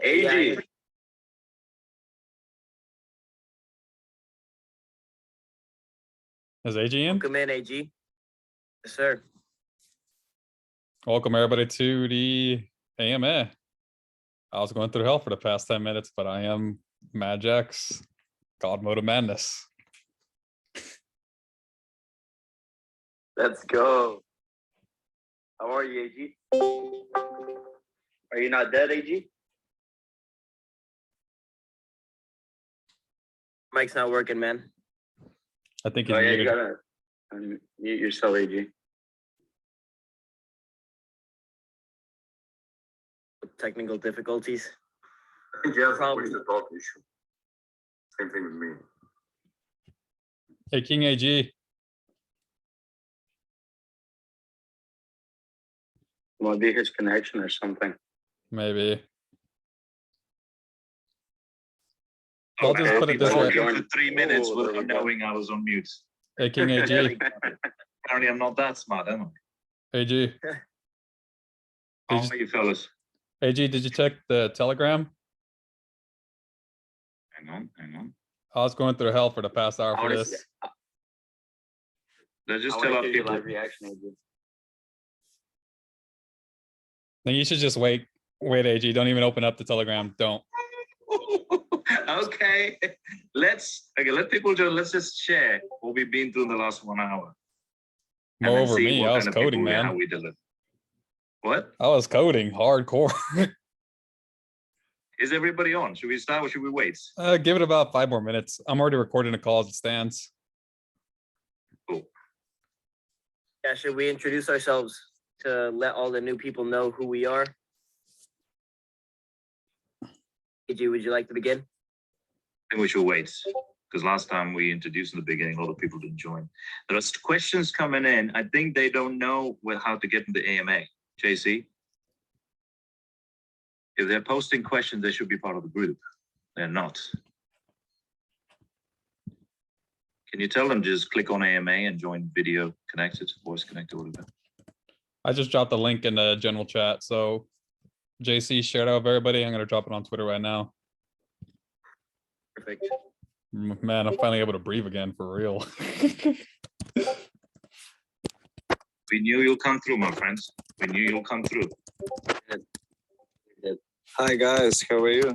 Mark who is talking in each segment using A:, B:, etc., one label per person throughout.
A: AG.
B: Is AG in?
C: Welcome in, AG. Yes, sir.
B: Welcome everybody to the AMA. I was going through hell for the past 10 minutes, but I am Mad Jaxx, God Mode of Madness.
A: Let's go. How are you, AG? Are you not dead, AG?
C: Mic's not working, man.
B: I think he's
A: Oh, yeah, you
B: muted.
A: gotta mute yourself, AG.
C: Technical difficulties.
D: I think he has a push-to-talk issue. Same thing with me.
B: Hey, King AG.
A: Might be his connection or something.
B: Maybe. I'll just
A: Okay,
B: put it
A: people
B: this
A: are
B: way.
A: joining.
E: For 3 minutes
A: Oh, there we
E: without
A: go.
E: knowing I was on mute.
B: Hey, King AG.
E: Apparently, I'm not that smart, am I?
B: AG.
E: How
B: Did
E: are
B: you,
E: you fellas?
B: AG, did you check the Telegram?
E: Hang on.
B: I was going through hell for the past hour
A: I
B: for
A: wanna
B: this.
A: see-
E: Let's just
A: I
E: tell
A: want
E: our
A: to hear your
E: people.
A: live reaction, AG.
B: Then you should just wait, AG. Don't even open up the Telegram. Don't.
E: Okay, let people join. Let's just share what we've been through in the last 1 hour. And
B: More
E: then
B: over
E: see
B: me.
E: what
B: I was
E: kind of
B: coding,
E: people,
B: man.
E: how we deliver. What?
B: I was coding hardcore.
E: Is everybody on? Should we start or should we wait?
B: Give it about 5 more minutes. I'm already recording a call as it stands.
E: Cool.
C: Yeah, should we introduce ourselves to let all the new people know who we are? AG, would you like to begin?
E: I think we should wait because last time we introduced in the beginning, a lot of people didn't join. There are questions coming in. I think they don't know how to get into AMA. JC, if they're posting questions, they should be part of the group. They're not. Can you tell them just click on AMA and join video connected, voice connected, whatever?
B: I just dropped the link in the general chat. So JC shared out with everybody. I'm going to drop it on Twitter right now.
C: Perfect.
B: Man, I'm finally able to breathe again for real.
E: We knew you'll come through, my friends. We knew you'll come through.
F: Hi guys, how are you?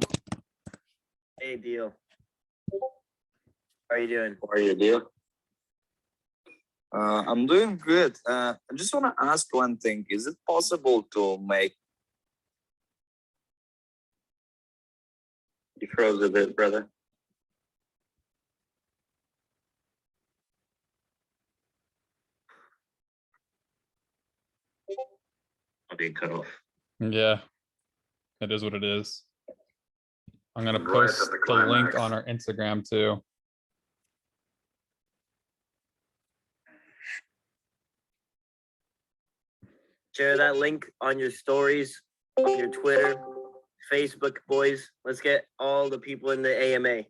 C: Hey, Deal. How are you doing?
A: How are you, deal?
F: I'm doing good. I just want to ask one thing. Is it possible to make?
A: You froze a bit, brother.
E: I'm being cut off.
B: Yeah, it is what it is. I'm going to
D: Right at
B: post
D: the
B: the link
D: climax.
B: on our Instagram too.
C: Share that link on your stories, on your Twitter, Facebook, boys. Let's get all the people in the AMA.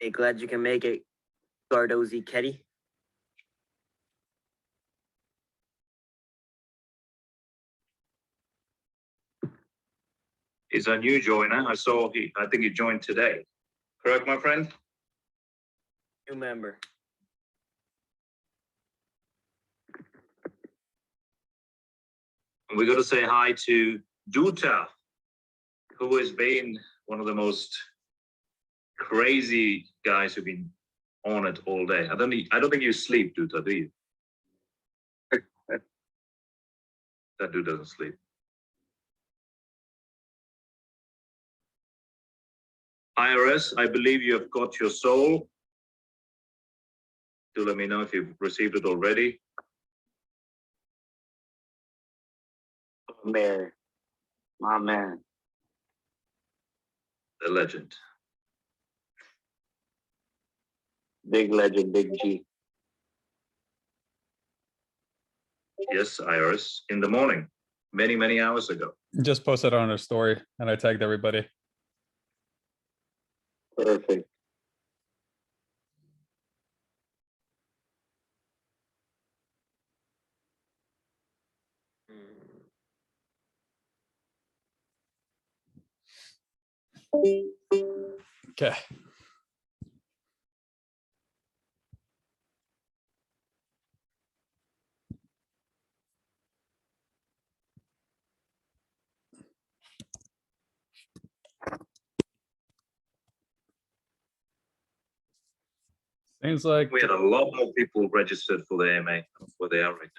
C: Hey, glad you can make it, Gardozy Ketty.
E: He's a new joiner. I think he joined today. Correct, my friend?
C: New member.
E: And we got to say hi to to.to, who has been one of the most crazy guys who've been on it all day. I don't think you sleep, to.to, do you? That dude doesn't sleep. IRS, I believe you have got your soul. Do let me know if you've received it already.
A: Mayor, my man.
E: The legend.
A: Big legend, big G.
E: Yes, Iris, in the morning, many, many hours ago.
B: Just posted on her story and I tagged everybody.
A: Perfect.
B: Okay. Seems like,
E: We had a lot more people registered for the AMA than where they are right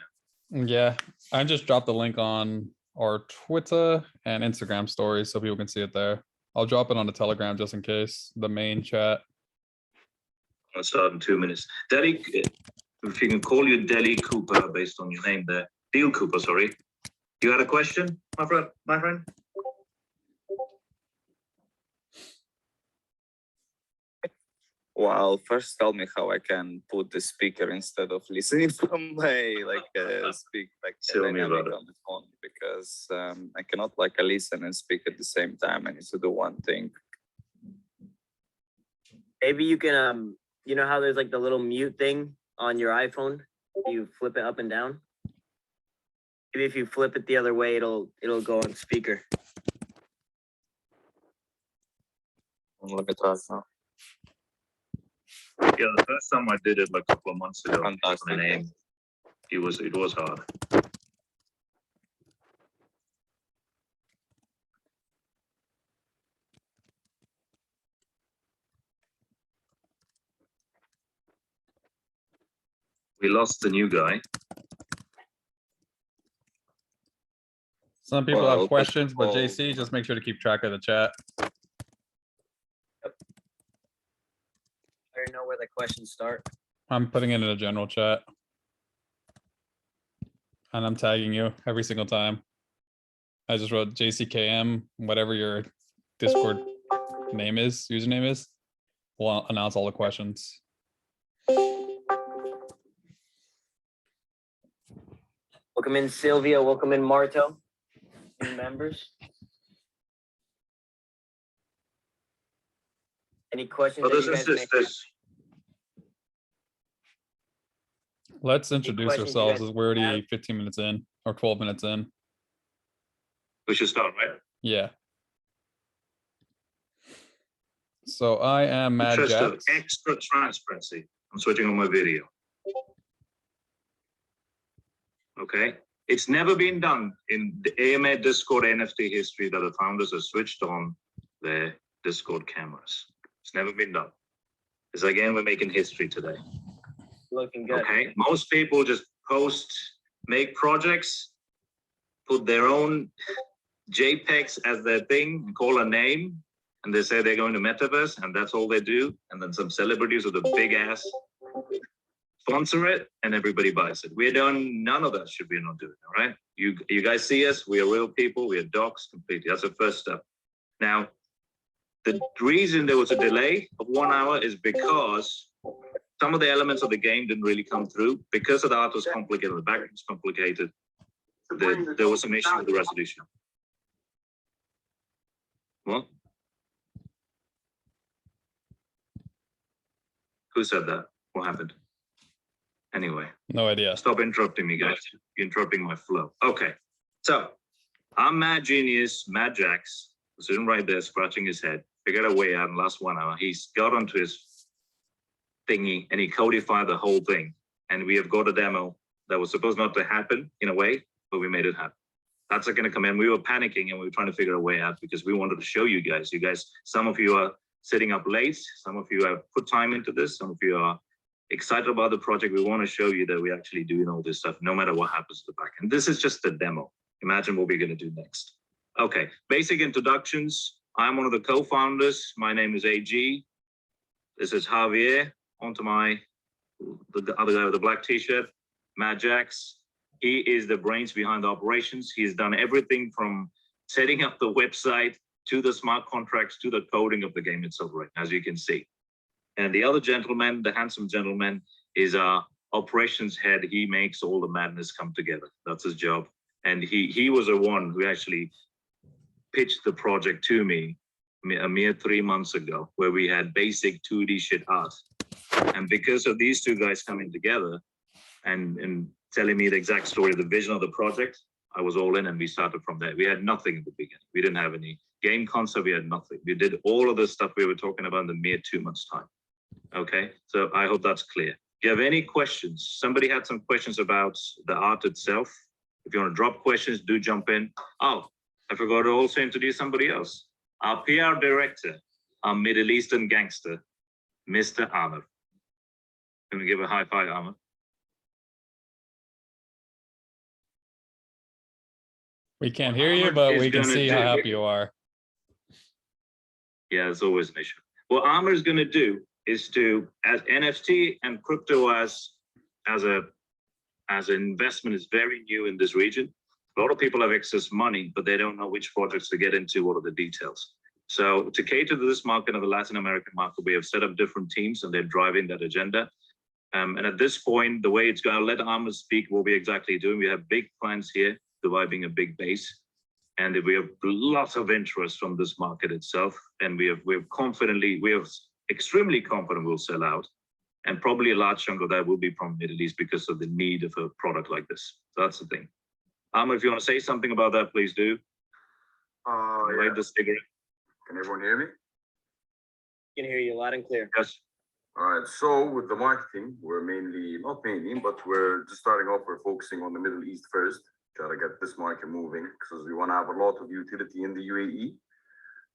E: now.
B: yeah, I just dropped the link on our Twitter and Instagram stories so people can see it there. I'll drop it on the Telegram just in case, the main chat.
E: I'll start in 2 minutes. Delhi, if you can call you Delhi Cooper based on your name there. Deal Cooper, sorry. You had a question, my friend?
F: Well, first tell me how I can put the speaker instead of listening from my speak like
E: Tell me about
F: dynamic
E: it.
F: on the phone because I cannot like listen and speak at the same time. I need to do one thing.
C: Maybe you can you know how there's like the little mute thing on your iPhone? You flip it up and down. Maybe if you flip it the other way, it'll go on speaker.
F: Let me try now.
E: Yeah, the first time I did it like a couple of months ago,
F: Fantastic.
E: my name, it was hard. We lost the new guy.
B: Some people
F: Well,
B: have questions, but
F: well-
B: JC, just make sure to keep track of the chat.
C: I already know where the questions start.
B: I'm putting it in a general chat. And I'm tagging you every single time. I just wrote JCKM, whatever your Discord name is, username is. We'll announce all the questions.
C: Welcome in Sylvia. Welcome in Marto. New members. Any questions?
E: Oh,
C: that
E: this
C: you
E: is
C: guys
E: this,
C: may-
E: this.
B: Let's introduce
C: questions you
B: ourselves
C: guys
B: as we're already
C: have?
B: 15 minutes in or 12 minutes in.
E: We should start, right?
B: Yeah. So I am Mad
E: Just
B: Jaxx.
E: extra transparency. I'm switching on my video. Okay. It's never been done in the AMA Discord NFT history that the founders have switched on their Discord cameras. It's never been done. Because again, we're making history today.
C: Looking good.
E: Okay. Most people just post, make projects, put their own JPEGs as their thing, and call a name, and they say they're going to metaverse, and that's all they do. And then some celebrities with a big ass sponsor it, and everybody buys it. We're done. None of that should we not do it. All right. You guys see us. We are real people. We are docs completely. That's the first step. Now, the reason there was a delay of 1 hour is because some of the elements of the game didn't really come through because the art was complicated, the background was complicated. There was some issue with the resolution. What? Who said that? What happened? Anyway,
B: No idea.
E: stop interrupting me, guys. You're interrupting my flow. Okay, so I'm Mad Genius, Mad Jaxx, sitting right there, scratching his head, figured a way out in the last 1 hour. He's got onto his thingy and he codified the whole thing. And we have got a demo that was supposed not to happen in a way, but we made it happen. That's going to come in. We were panicking and we were trying to figure a way out because we wanted to show you guys. You guys, some of you are sitting up late. Some of you have put time into this. Some of you are excited about the project. We want to show you that we're actually doing all this stuff, no matter what happens to the back. And this is just the demo. Imagine what we're going to do next. Okay, basic introductions. I'm one of the co-founders. My name is AG. This is Javier. Onto the other guy with the black t-shirt, Jaxx. He is the brains behind the operations. He's done everything from setting up the website to the smart contracts to the coding of the game itself, right, as you can see. And the other gentleman, the handsome gentleman, is our operations head. He makes all the madness come together. That's his job. And he was the one who actually pitched the project to me a mere 3 months ago, where we had basic 2D shit art. And because of these two guys coming together and telling me the exact story, the vision of the project, I was all in and we started from there. We had nothing at the beginning. We didn't have any game concept. We had nothing. We did all of the stuff we were talking about in the mere 2 months time. Okay, so I hope that's clear. If you have any questions, somebody had some questions about the art itself. If you want to drop questions, do jump in. Oh, I forgot to also introduce somebody else. Our PR director, our Middle Eastern gangster, Mr. Amr. Can we give a high five, Amr?
B: We can't hear you, but we can see how happy you are.
E: Yeah, it's always an issue. What Amr is going to do is to, as NFT and crypto as an investment is very new in this region. A lot of people have excess money, but they don't know which projects to get into. What are the details? So to cater to this market and the Latin American market, we have set up different teams and they're driving that agenda. And at this point, the way it's going to let Amr speak what we're exactly doing. We have big plans here, Dubai being a big base. And we have lots of interest from this market itself. And we are extremely confident we'll sell out. And probably a large chunk of that will be from Middle East because of the need of a product like this. So that's the thing. Amr, if you want to say something about that, please do.
D: Yeah.
E: The cigarette.
D: Can everyone hear me?
C: Can hear you loud and clear.
E: Yes.
D: All right, so with the marketing, we're not mainly, but we're just starting off, we're focusing on the Middle East first, try to get this market moving, because we want to have a lot of utility in the UAE.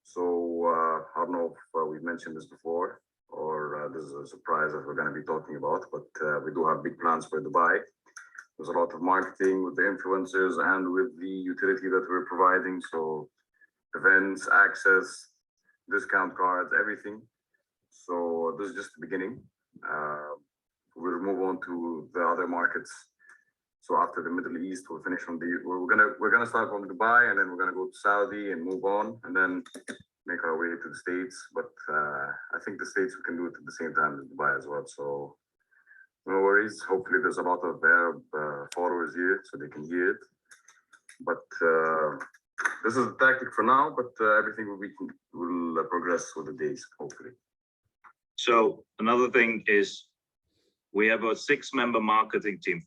D: So I don't know if we've mentioned this before, or this is a surprise that we're going to be talking about, but we do have big plans for Dubai. There's a lot of marketing with the influencers and with the utility that we're providing, so events, access, discount cards, everything. So this is just the beginning. We'll move on to the other markets. So after the Middle East, we'll finish on we're gonna start from Dubai, and then we're gonna go to Saudi and move on, and then make our way to the States. But I think the States we can do it at the same time as Dubai as well. So no worries. Hopefully there's a lot of Arab followers here, so they can hear it. But this is the tactic for now. But everything will progress with the days, hopefully.
E: So another thing is we have a 5-member marketing team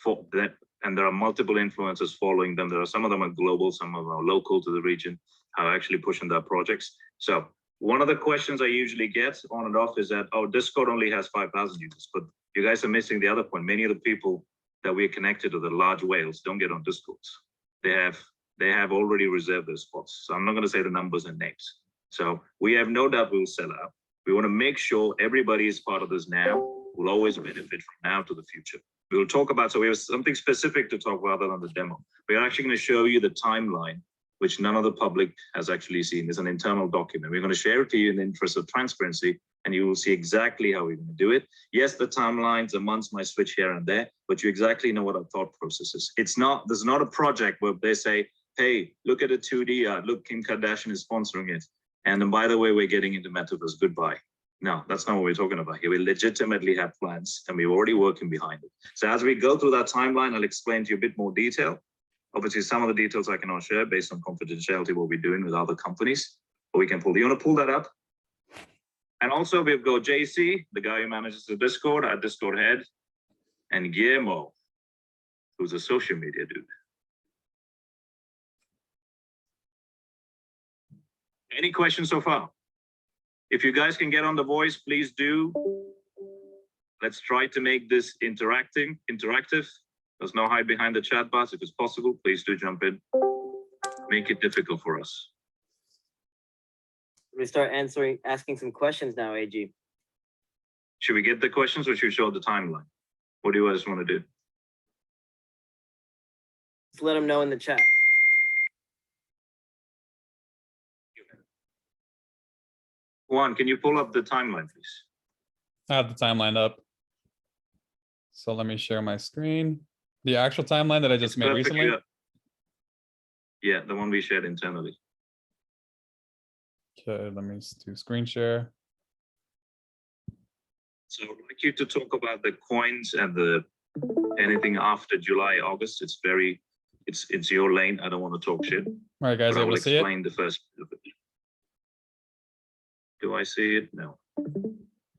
E: for that, and there are multiple influencers following them. There are some of them are global, some of them are local to the region, are actually pushing their projects. So one of the questions I usually get on and off is that, oh, Discord only has 5,000 users, but you guys are missing the other point. Many of the people that we're connected to, the large whales, don't get on Discords. They have already reserved those spots. So I'm not going to say the numbers and names. So we have no doubt we'll sell out. We want to make sure everybody is part of this now. We'll always benefit from now to the future. We will talk about, so we have something specific to talk about other than the demo. We're actually going to show you the timeline, which none of the public has actually seen. It's an internal document. We're going to share it to you in the interest of transparency, and you will see exactly how we're going to do it. Yes, the timelines, the months might switch here and there, but you exactly know what our thought process is. There's not a project where they say, hey, look at a 2D art, look, Kim Kardashian is sponsoring it. And then, by the way, we're getting into metaverse, goodbye. No, that's not what we're talking about here. We legitimately have plans and we're already working behind it. So as we go through that timeline, I'll explain to you a bit more detail. Obviously, some of the details I cannot share based on confidentiality, what we're doing with other companies, but we can pull. You want to pull that up? And also we've got JC, the guy who manages the Discord, our Discord head, and Guillermo, who's a social media dude. Any questions so far? If you guys can get on the voice, please do. Let's try to make this interactive. There's no hide behind the chat box. If it's possible, please do jump in. Make it difficult for us.
C: We start asking some questions now, AG.
E: Should we get the questions or should we show the timeline? What do you guys want to do?
C: Just let them know in the chat.
E: Juan, can you pull up the timeline, please?
B: I have the timeline up. So let me share my screen. The actual timeline that I just
E: It's
B: made
E: perfectly
B: recently.
E: up. Yeah, the one we shared internally.
B: Okay, let me do screen share.
E: So I'd like you to talk about the coins and the anything after July, August. It's your lane. I don't want to talk shit.
B: All right, guys,
E: But I
B: able
E: will
B: to see it?
E: explain the first bit of it. Do I see it? No.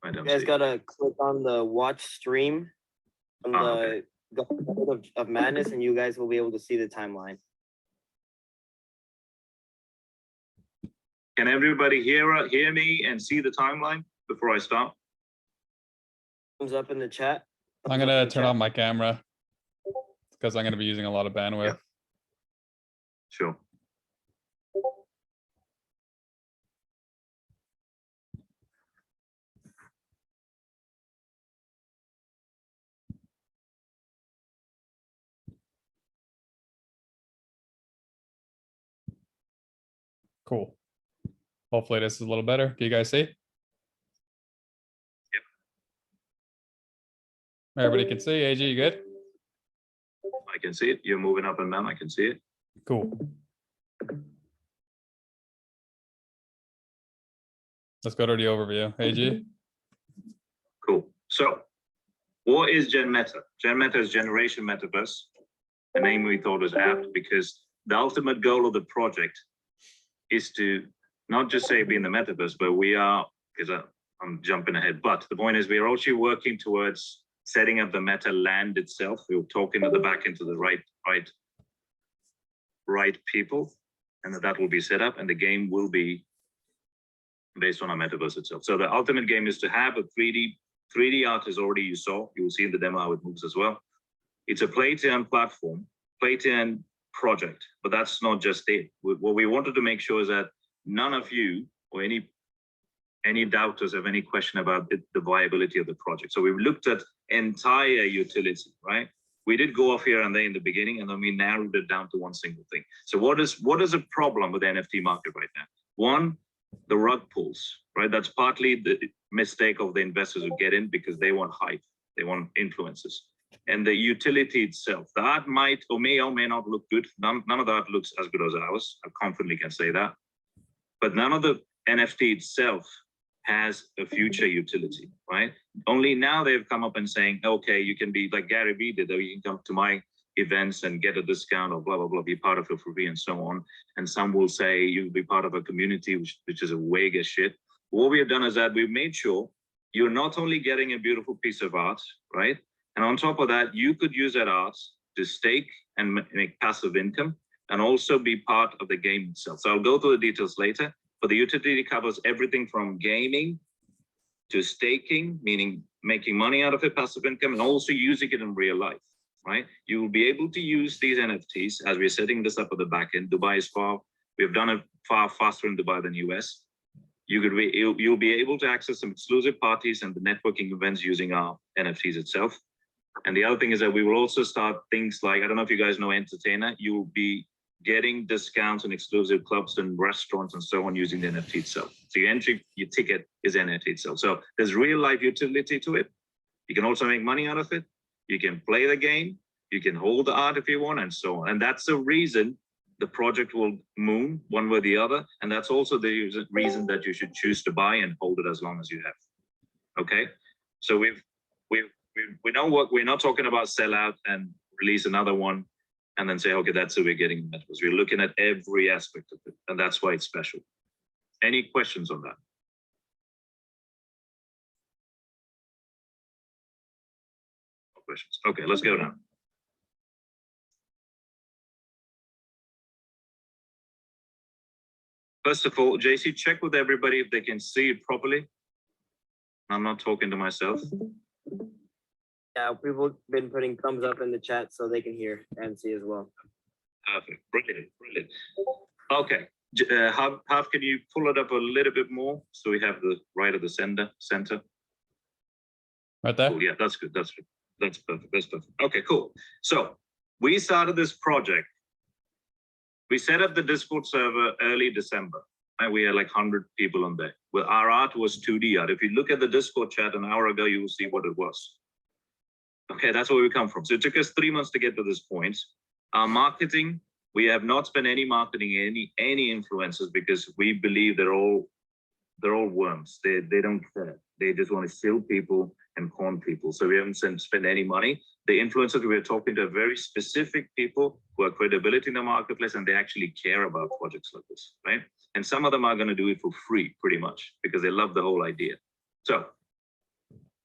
E: I don't
C: You guys
E: see it.
C: gotta click on the watch stream on
E: okay.
C: the Gauntlet of Madness, and you guys will be able to see the timeline.
E: Can everybody hear me and see the timeline before I start?
C: Thumbs up in the chat.
B: I'm
C: Thumbs up in
B: gonna
C: the
B: turn
C: chat.
B: on my camera because I'm gonna be using a lot of bandwidth.
E: Yeah. Sure.
B: Cool. Hopefully this is a little better. Can you guys see? Everybody can see. AG, you good?
E: I can see it. You're moving up and down. I can see it.
B: Cool. Let's go to the overview. AG.
E: Cool. So, what is Gen Meta? Gen Meta is Generation Metaverse. A name we thought was apt because the ultimate goal of the project is to not just say be in the metaverse, but we are, because I'm jumping ahead, but the point is we are also working towards setting up the meta land itself. We were talking at the back into the right people, and that will be set up, and the game will be based on our metaverse itself. So the ultimate game is to have a 3D art is already you saw. You will see in the demo how it moves as well. It's a play-to-earn platform, play-to-earn project, but that's not just it. What we wanted to make sure is that none of you or any doubters have any question about the viability of the project. So we've looked at entire utility, right? We did go off here and there in the beginning, and then we narrowed it down to one single thing. So what is a problem with the NFT market right now? One, the rug pulls, right? That's partly the mistake of the investors who get in because they want hype, they want influences. And the utility itself, the art might or may not look good. None of the art looks as good as ours. I confidently can say that. But none of the NFT itself has a future utility, right? Only now they've come up and saying, okay, you can be like Gary Vee did, or you can come to my events and get a discount or blah, blah, blah, be part of it for free and so on. And some will say you'll be part of a community, which is a wig as shit. What we have done is that we've made sure you're not only getting a beautiful piece of art, right? And on top of that, you could use that art to stake and make passive income and also be part of the game itself. So I'll go through the details later, but the utility covers everything from gaming to staking, meaning making money out of it, passive income, and also using it in real life, right? You will be able to use these NFTs as we're setting this up at the back end. Dubai is we've done it far faster in Dubai than US. You'll be able to access some exclusive parties and the networking events using our NFTs itself. And the other thing is that we will also start things like, I don't know if you guys know Entertainer, you'll be getting discounts and exclusive clubs and restaurants and so on using the NFT itself. So your ticket is NFT itself. So there's real life utility to it. You can also make money out of it. You can play the game. You can hold the art if you want and so on. And that's the reason the project will move one way or the other. And that's also the reason that you should choose to buy and hold it as long as you have. Okay. So we know what we're not talking about sell out and release another one and then say, okay, that's what we're getting in metaverse. We're looking at every aspect of it, and that's why it's special. Any questions on that? No questions. Okay, let's go now. First of all, JC, check with everybody if they can see it properly. I'm not talking to myself.
C: Yeah, we've been putting thumbs up in the chat so they can hear and see as well.
E: Perfect, brilliant, brilliant. Okay, Hav, can you pull it up a little bit more so we have the right of the center?
B: Right there?
E: Oh, yeah, that's good, that's good. That's perfect, that's perfect. Okay, cool. So we started this project. We set up the Discord server early December. and we had like 100 people on there. Well, our art was 2D art. If you look at the Discord chat an hour ago, you will see what it was. Okay, that's where we come from. So it took us 3 months to get to this point. Our marketing, we have not spent any marketing, any influencers, because we believe they're all worms. They don't care. They just want to shill people and con people. So we haven't spent any money. The influencers, we are talking to very specific people who have credibility in the marketplace, and they actually care about projects like this, right? And some of them are going to do it for free, pretty much, because they love the whole idea. So,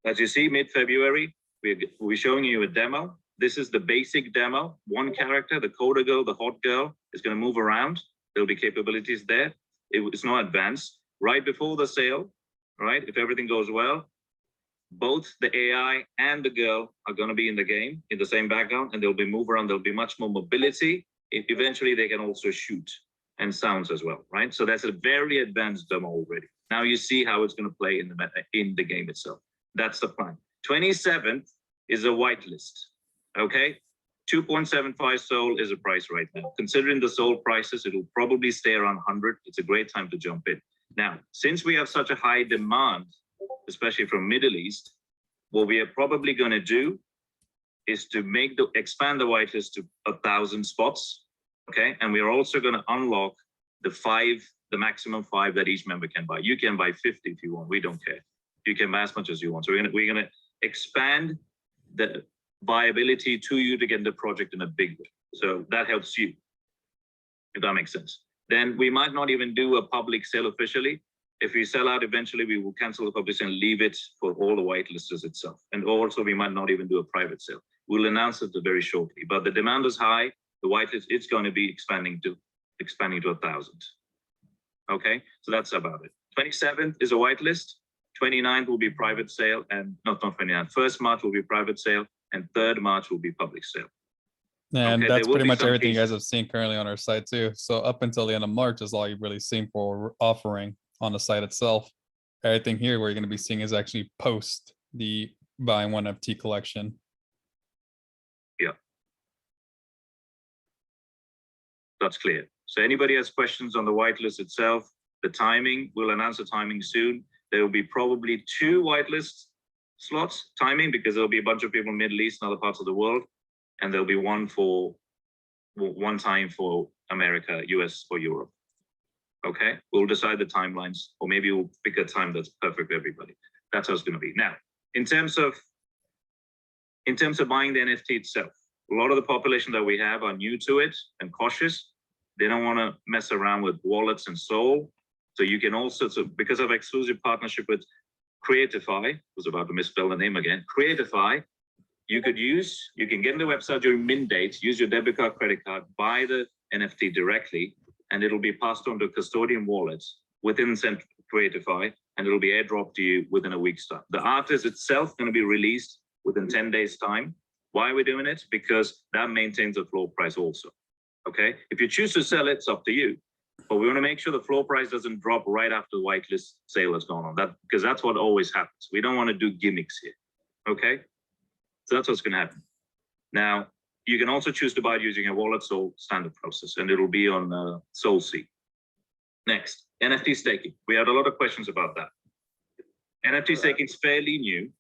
E: as you see, mid-February, we're showing you a demo. This is the basic demo. One character, the coder girl, the hot girl, is going to move around. There'll be capabilities there. It's not advanced. Right before the sale, right? If everything goes well, both the AI and the girl are going to be in the game in the same background, and they'll be move around. There'll be much more mobility. Eventually, they can also shoot and sounds as well, right? So that's a very advanced demo already. Now you see how it's going to play in the game itself. That's the plan. 27th is a whitelist. Okay, 2.75 Sol is a price right now. Considering the Sol prices, it'll probably stay around 100. It's a great time to jump in. Now, since we have such a high demand, especially from Middle East, what we are probably going to do is to expand the whitelist to 1,000 spots. Okay, and we are also going to unlock the maximum 5 that each member can buy. You can buy 50 if you want. We don't care. You can buy as much as you want. So we're going to expand the viability to you to get the project in a big way. So that helps you, if that makes sense. Then we might not even do a public sale officially. If we sell out eventually, we will cancel the public sale and leave it for all the whitelisters itself. And also we might not even do a private sale. We'll announce it very shortly, but the demand is high. The whitelist, it's going to be expanding to 1,000. Okay, so that's about it. 27th is a whitelist. 29th will be private sale, and not 29th. 1st March will be private sale, and 3rd March will be public sale.
B: And
E: Okay,
B: that's
E: there will
B: pretty
E: be
B: much
E: some
B: everything you guys
E: pieces.
B: have seen currently on our site too. So up until the end of March is all you've really seen for offering on the site itself. Everything here where you're going to be seeing is actually post the buy one FT collection.
E: Yeah. That's clear. So anybody has questions on the whitelist itself, the timing, we'll announce the timing soon. There will be probably 2 whitelist slots timing, because there'll be a bunch of people in the Middle East and other parts of the world. And there'll be one time for America, US, or Europe. Okay, we'll decide the timelines, or maybe we'll pick a time that's perfect for everybody. That's how it's going to be. Now, in terms of buying the NFT itself, a lot of the population that we have are new to it and cautious. They don't want to mess around with wallets and Sol. So you can also, because of exclusive partnership with Creatify, was about to misspell the name again, Creatify, you can get in the website during mint date, use your debit card, credit card, buy the NFT directly, and it'll be passed on to a custodian wallet within Creatify, and it'll be airdropped to you within a week's time. The artist itself is going to be released within 10 days' time. Why are we doing it? Because that maintains the floor price also. Okay, if you choose to sell it, it's up to you. But we want to make sure the floor price doesn't drop right after the whitelist sale has gone on. Because that's what always happens. We don't want to do gimmicks here. Okay, so that's what's going to happen. Now, you can also choose to buy it using a wallet Sol standard process, and it'll be on SolSea. Next, NFT staking. We had a lot of questions about that. NFT staking is fairly new.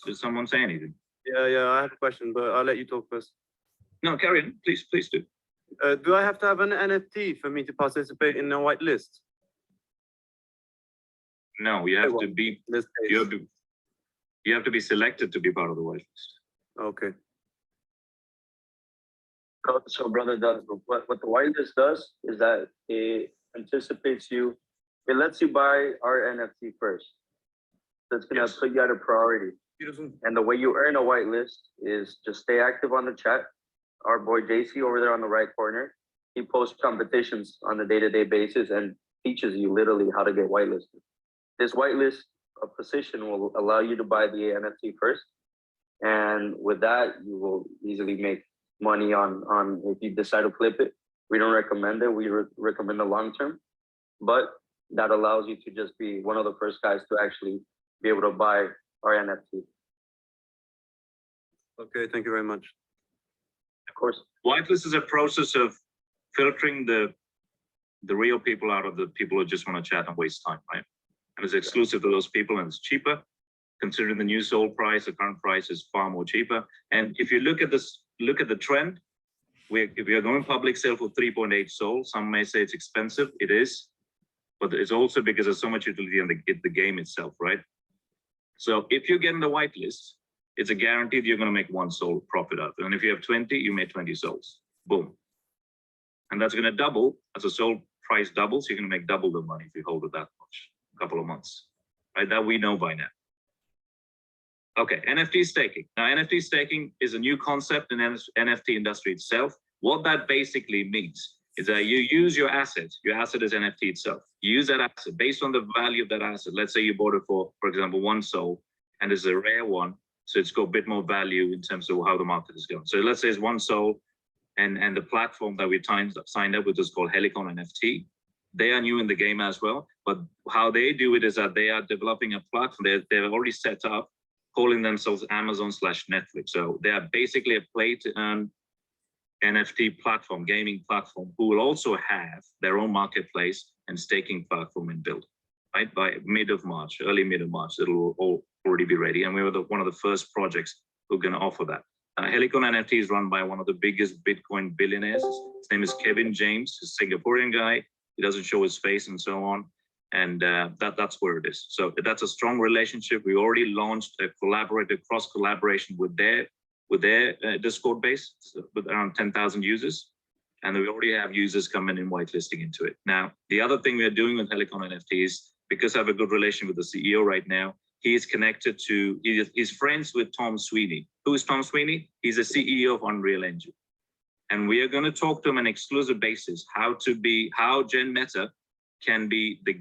E: Did someone say anything?
G: Yeah, I have a question, but I'll let you talk first.
E: No, carry on, please do.
G: Do I have to have an NFT for me to participate in a whitelist?
E: No, you have to be. You have to be selected to be part of the whitelist.
G: Okay.
A: So brother, what the whitelist does is that it anticipates you. It lets you buy our NFT first. So it's gonna put you at a priority. And the way you earn a whitelist is just stay active on the chat. Our boy JC over there on the right corner, he posts competitions on a day-to-day basis and teaches you literally how to get whitelisted. This whitelist position will allow you to buy the NFT first. And with that, you will easily make money on if you decide to flip it. We don't recommend it. We recommend the long term, but that allows you to just be one of the first guys to actually be able to buy our NFT.
G: Okay, thank you very much.
A: Of course.
E: Whitelist is a process of filtering the the real people out of the people who just want to chat and waste time, right? And it's exclusive to those people and it's cheaper. Considering the new sold price, the current price is far more cheaper. And if you look at this, look at the trend, if we are going public sale for 3.8 sold, some may say it's expensive, it is, but it's also because there's so much utility in the game itself, right? So if you get in the whitelist, it's a guaranteed you're going to make one sold profit out of it. And if you have 20, you make 20 solds. Boom. And that's going to double as the sold price doubles. You're going to make double the money if you hold it that much, a couple of months, right? That we know by now. Okay, NFT staking. Now, NFT staking is a new concept in the NFT industry itself. What that basically means is that you use your asset is NFT itself. You use that asset based on the value of that asset. Let's say you bought it for example, one soul, and it's a rare one. So it's got a bit more value in terms of how the market is going. So let's say it's one soul, and the platform that we signed up with is called Helicon NFT. They are new in the game as well, but how they do it is that they are developing a platform. They're already set up, calling themselves Amazon/Netflix. So they are basically a play to earn NFT platform, gaming platform, who will also have their own marketplace and staking platform in build, right? By early mid of March, it'll all already be ready. And we were one of the first projects who are going to offer that. Helicon NFT is run by one of the biggest Bitcoin billionaires. His name is Kevin James, he's a Singaporean guy. He doesn't show his face and so on. And that's where it is. So that's a strong relationship. We already launched a cross collaboration with their Discord base with around 10,000 users. And we already have users coming in whitelisting into it. Now, the other thing we are doing with Helicon NFT is, because I have a good relation with the CEO right now, he is connected to, he's friends with Tom Sweeney. Who is Tom Sweeney? He's the CEO of Unreal Engine. And we are going to talk to him on an exclusive basis, how Gen Meta can be the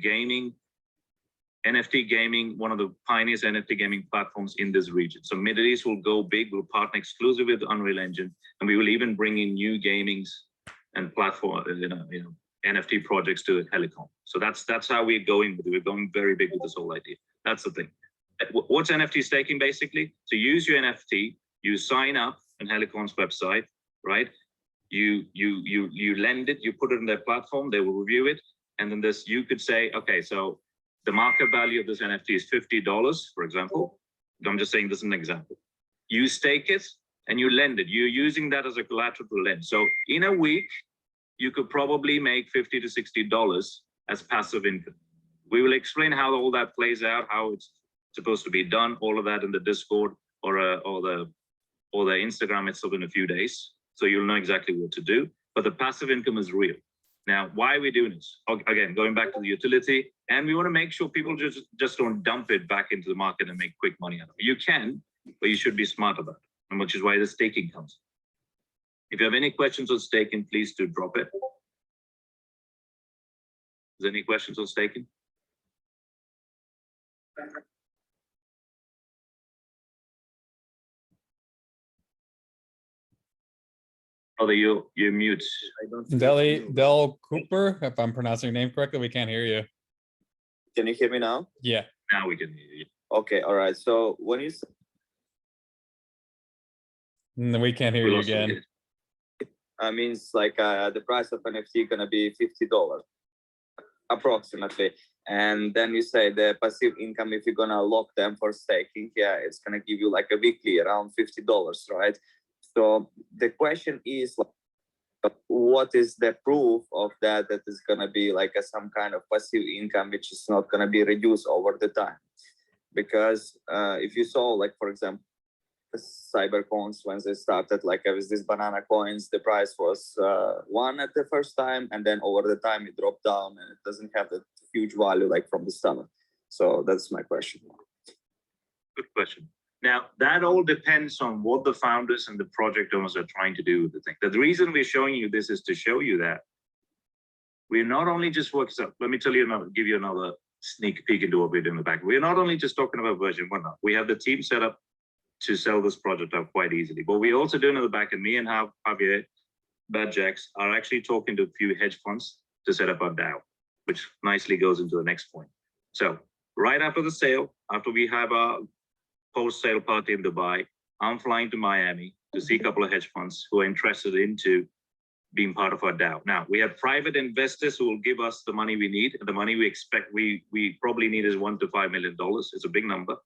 E: NFT gaming, one of the pioneers NFT gaming platforms in this region. So Middle East will go big, we'll partner exclusive with Unreal Engine, and we will even bring in new gamings and platform, NFT projects to Helicon. So that's how we're going with it. We're going very big with this whole idea. That's the thing. What's NFT staking basically? To use your NFT, you sign up on Helicon's website, right? You lend it, you put it in their platform, they will review it. And then you could say, okay, so the market value of this NFT is $50, for example. I'm just saying this is an example. You stake it and you lend it. You're using that as a collateral to lend. So in a week, you could probably make $50 to $60 as passive income. We will explain how all that plays out, how it's supposed to be done, all of that in the Discord or the Instagram itself in a few days. So you'll know exactly what to do. But the passive income is real. Now, why are we doing this? Again, going back to the utility, and we want to make sure people just don't dump it back into the market and make quick money out of it. You can, but you should be smart about it, and which is why the staking comes. If you have any questions on staking, please do drop it. Is there any questions on staking? Oh, you're mute.
B: Del Cooper, if I'm pronouncing your name correctly, we can't hear you.
F: Can you hear me now?
B: Yeah.
E: Now we can hear you.
F: Okay, all right. So when you say
B: No, we can't hear
E: We
B: you
E: lost you
B: again.
F: means like the price of NFT gonna be $50 approximately, and then you say the passive income, if you're gonna lock them for staking, yeah, it's gonna give you like a weekly around $50, right? So the question is, what is the proof of that is gonna be like some kind of passive income which is not gonna be reduced over the time? Because if you saw, like, for example, the cybercoins, when they started, like with these banana coins, the price was one at the first time, and then over the time it dropped down, and it doesn't have that huge value like from the start. So that's my question.
E: Good question. Now, that all depends on what the founders and the project owners are trying to do with the thing. The reason we're showing you this is to show you that we're not only just working. So let me give you another sneak peek into what we're doing in the back. We're not only just talking about version 1 now. We have the team set up to sell this project out quite easily. But we're also doing in the back, and me and Javier, Jaxx, are actually talking to a few hedge funds to set up our DAO, which nicely goes into the next point. So right after the sale, after we have our post-sale party in Dubai, I'm flying to Miami to see a couple of hedge funds who are interested into being part of our DAO. Now, we have private investors who will give us the money we need. And the money we expect we probably need is $1 to $5 million. It's a big number,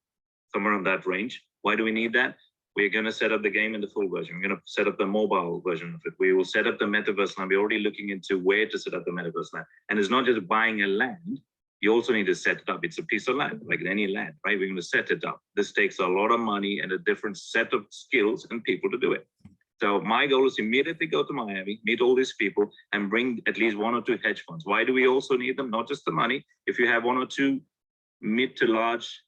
E: somewhere in that range. Why do we need that? We're going to set up the game in the full version. We're going to set up the mobile version of it. We will set up the metaverse land. We're already looking into where to set up the metaverse land. And it's not just buying a land. You also need to set it up. It's a piece of land, like any land, right? We're going to set it up. This takes a lot of money and a different set of skills and people to do it. So my goal is immediately go to Miami, meet all these people, and bring at least 1 or 2 hedge funds. Why do we also need them? Not just the money. If you have 1 or 2 mid to large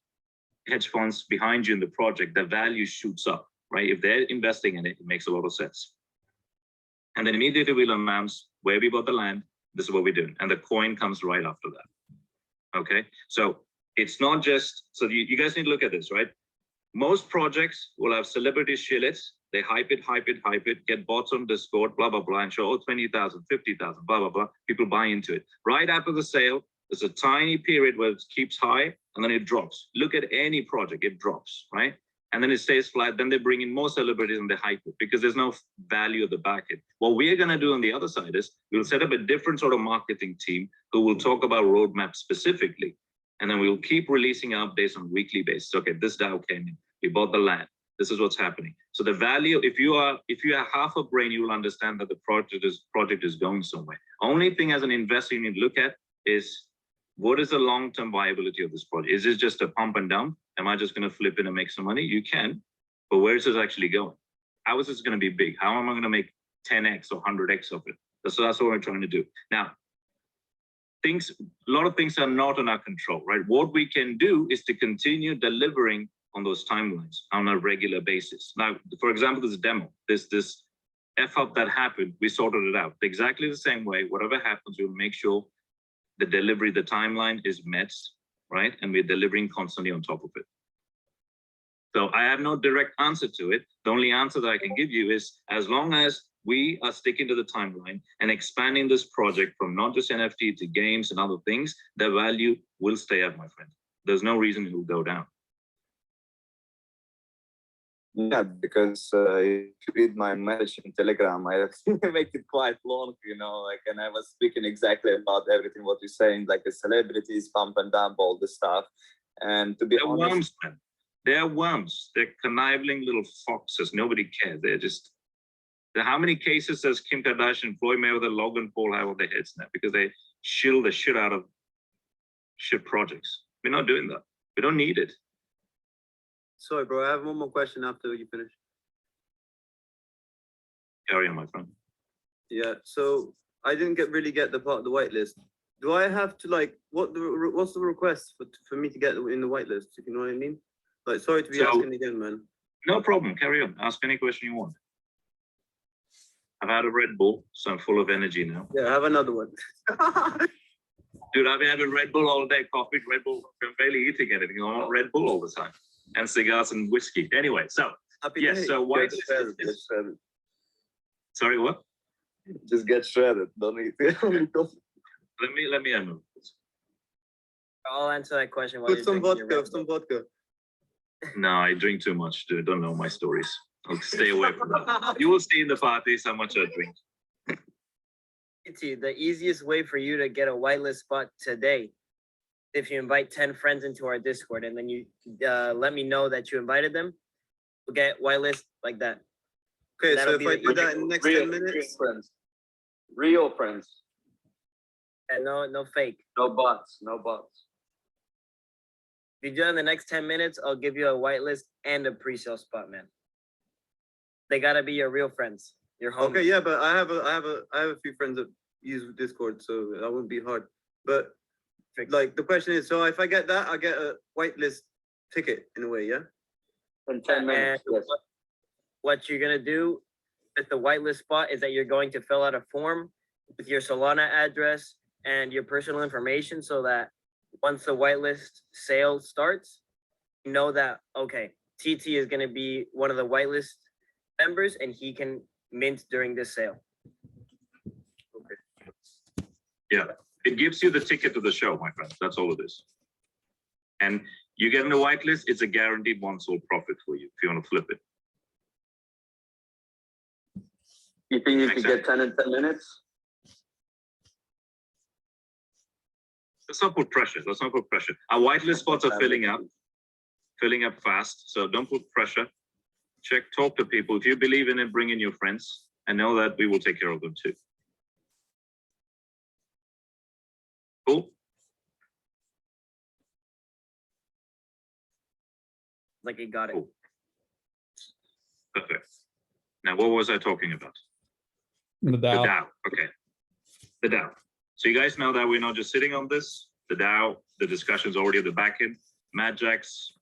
E: hedge funds behind you in the project, the value shoots up, right? If they're investing in it, it makes a lot of sense. And then immediately we'll announce where we bought the land. This is what we're doing. And the coin comes right after that. Okay. So it's not just, so you guys need to look at this, right? Most projects will have celebrity shillets. They hype it, get bots on Discord, blah, blah, blah, and show, oh, 20,000, 50,000, blah, blah, blah. People buy into it. Right after the sale, there's a tiny period where it keeps high and then it drops. Look at any project, it drops, right? And then it stays flat. Then they bring in more celebrities and they hype it because there's no value at the back end. What we're going to do on the other side is we'll set up a different sort of marketing team who will talk about roadmap specifically. And then we'll keep releasing updates on a weekly basis. Okay, this DAO came in, we bought the land. This is what's happening. So the value, if you are half a brain, you will understand that the project is going somewhere. Only thing as an investor you need to look at is what is the long-term viability of this project? Is this just a pump and dump? Am I just going to flip in and make some money? You can, but where is this actually going? How is this going to be big? How am I going to make 10x or 100x of it? That's what we're trying to do. Now, a lot of things are not in our control, right? What we can do is to continue delivering on those timelines on a regular basis. Now, for example, this demo, this F-up that happened, we sorted it out exactly the same way. Whatever happens, we'll make sure the delivery, the timeline is met, right? And we're delivering constantly on top of it. So I have no direct answer to it. The only answer that I can give you is as long as we are sticking to the timeline and expanding this project from not just NFT to games and other things, the value will stay up, my friend. There's no reason it will go down.
F: Yeah, because if you read my message in Telegram, I make it quite long, you know, like, and I was speaking exactly about everything what you're saying, like the celebrities, pump and dump, all the stuff. And to be honest,
E: worms, man. They're worms. They're conniving little foxes. Nobody cares. They're just. How many cases does Kim Kardashian, Floyd Mayweather, Logan Paul have on their heads now? Because they shill the shit out of shit projects. We're not doing that. We don't need it.
G: Sorry, bro. I have one more question after you finish.
E: Carry on, my friend.
G: Yeah. So I didn't really get the part of the whitelist. Do I have to like what's the request for me to get in the whitelist? If you know what I mean? Like, sorry to be asking again, man.
E: No problem. Carry on. Ask any question you want. I've had a Red Bull, so I'm full of energy now.
G: Yeah, I have another one.
E: Dude, I've been having Red Bull all day, coffee, Red Bull. I'm barely eating anything. I want Red Bull all the time. And cigars and whiskey. Anyway, so
G: Happy
E: yes,
G: day.
E: so why
F: get shredded, get shredded.
E: Sorry, what?
F: Just get shredded. Don't need to.
E: Let me unmove this.
C: I'll answer that question. While
G: Put
C: you're
G: some
C: drinking your
G: vodka,
C: Red Bull.
G: some vodka.
E: No, I drink too much, dude. Don't know my stories. I'll stay away from that. You will see in the parties how much I drink.
C: The easiest way for you to get a whitelist spot today, if you invite 10 friends into our Discord and then you let me know that you invited them, we'll get whitelist like that.
G: Okay,
C: That'll
G: so if
C: be
G: I
C: the
G: do that in the next 10 minutes,
A: Real friends.
C: And no fake.
A: No bots. No bots.
C: If you do it in the next 10 minutes, I'll give you a whitelist and a pre-sale spot, man. They gotta be your real friends. Your homies.
G: okay, yeah, but I have a few friends that use Discord, so that won't be hard. But like the question is, so if I get that, I get a whitelist ticket in a way, yeah?
A: In 10 minutes.
C: And
A: Yes.
C: what you're gonna do with the whitelist spot is that you're going to fill out a form with your Solana address and your personal information so that once the whitelist sale starts, you know that, okay, TT is gonna be one of the whitelist members and he can mint during this sale.
E: Yeah, it gives you the ticket to the show, my friend. That's all it is. And you get in the whitelist, it's a guaranteed one sold profit for you if you want to flip it.
A: You think you
E: Makes
A: could get 10 in 10 minutes?
E: Let's not put pressure. Let's not put pressure. Our whitelist spots are filling up fast. So don't put pressure. Check, talk to people. If you believe in it, bring in your friends and know that we will take care of them too. Cool.
C: Like you got it.
E: Cool. Perfect. Now, what was I talking about?
B: The
E: The
B: DAO.
E: DAO. Okay. The DAO. So you guys know that we're not just sitting on this. The DAO, the discussion's already at the back end. Jaxx,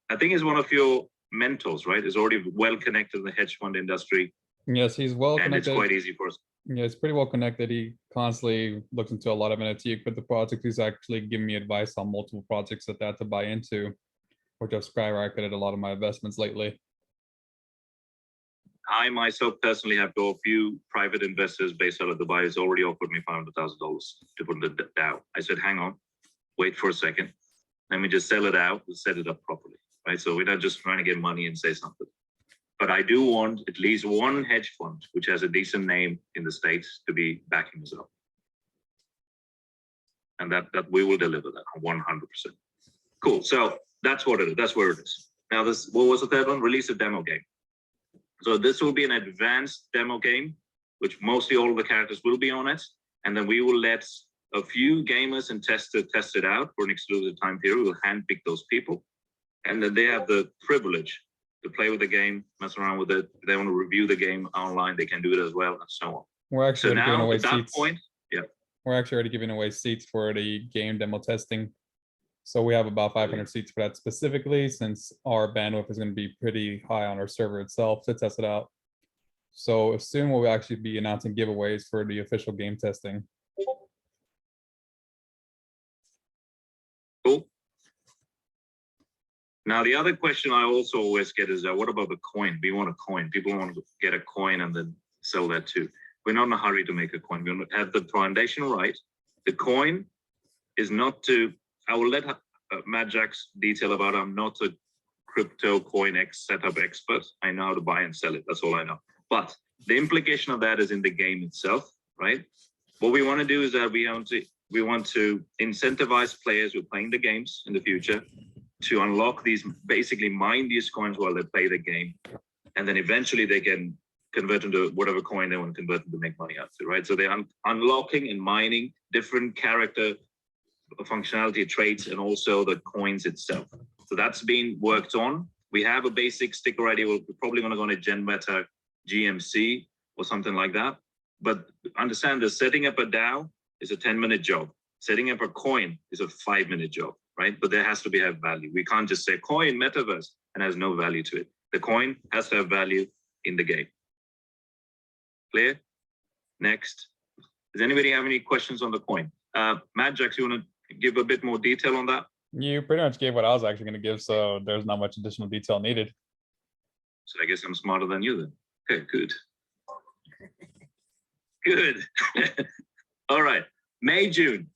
E: I think is one of your mentors, right? Is already well connected in the hedge fund industry,
B: Yes, he's well
E: and it's
B: connected.
E: quite easy for us.
B: Yeah, it's pretty well connected. He constantly looks into a lot of NFT crypto projects. He's actually giving me advice on multiple projects that to buy into, which have skyrocketed a lot of my investments lately.
E: I myself personally have got a few private investors based out of Dubai who's already offered me $500,000 to put in the DAO. I said, hang on, wait for a second. Let me just sell it out and set it up properly, right? So we're not just trying to get money and say something. But I do want at least one hedge fund, which has a decent name in the States, to be backing us up. And that we will deliver that 100%. Cool, so that's what it is, that's where it is. Now this, what was the third one? Release a demo game. So this will be an advanced demo game, which mostly all of the characters will be on it. And then we will let a few gamers and testers test it out for an exclusive time period. We'll handpick those people. And then they have the privilege to play with the game, mess around with it. If they want to review the game online, they can do it as well, and so on.
B: We're actually
E: So
B: already giving
E: now
B: away
E: at that
B: seats.
E: point,
B: We're actually already giving away seats for the game demo testing. So we have about 500 seats for that specifically, since our bandwidth is going to be pretty high on our server itself to test it out. So soon we'll actually be announcing giveaways for the official game testing.
E: cool. Now, the other question I also always get is, what about the coin? We want a coin. People want to get a coin and then sell that too. We're not in a hurry to make a coin. We have the foundation right. The coin is not to, I will let Jaxx detail about, I'm not a crypto coin setup expert. I know how to buy and sell it. That's all I know. But the implication of that is in the game itself, right? What we want to do is that we want to incentivize players who are playing the games in the future to unlock these, basically mine these coins while they play the game. And then eventually they can convert into whatever coin they want to convert to make money out of, right? So they're unlocking and mining different character functionality traits and also the coins itself. So that's being worked on. We have a basic sticker idea. We're probably going to go on a Gen Meta GMC or something like that. But understand that setting up a DAO is a 10-minute job. Setting up a coin is a 5-minute job, right? But there has to have value. We can't just say coin metaverse and has no value to it. The coin has to have value in the game. Clear? Next. Does anybody have any questions on the coin? Jaxx, you want to give a bit more detail on that?
B: You pretty much gave what I was actually going to give, so there's not much additional detail needed.
E: So I guess I'm smarter than you then. Okay, good. Good. All right, May, June.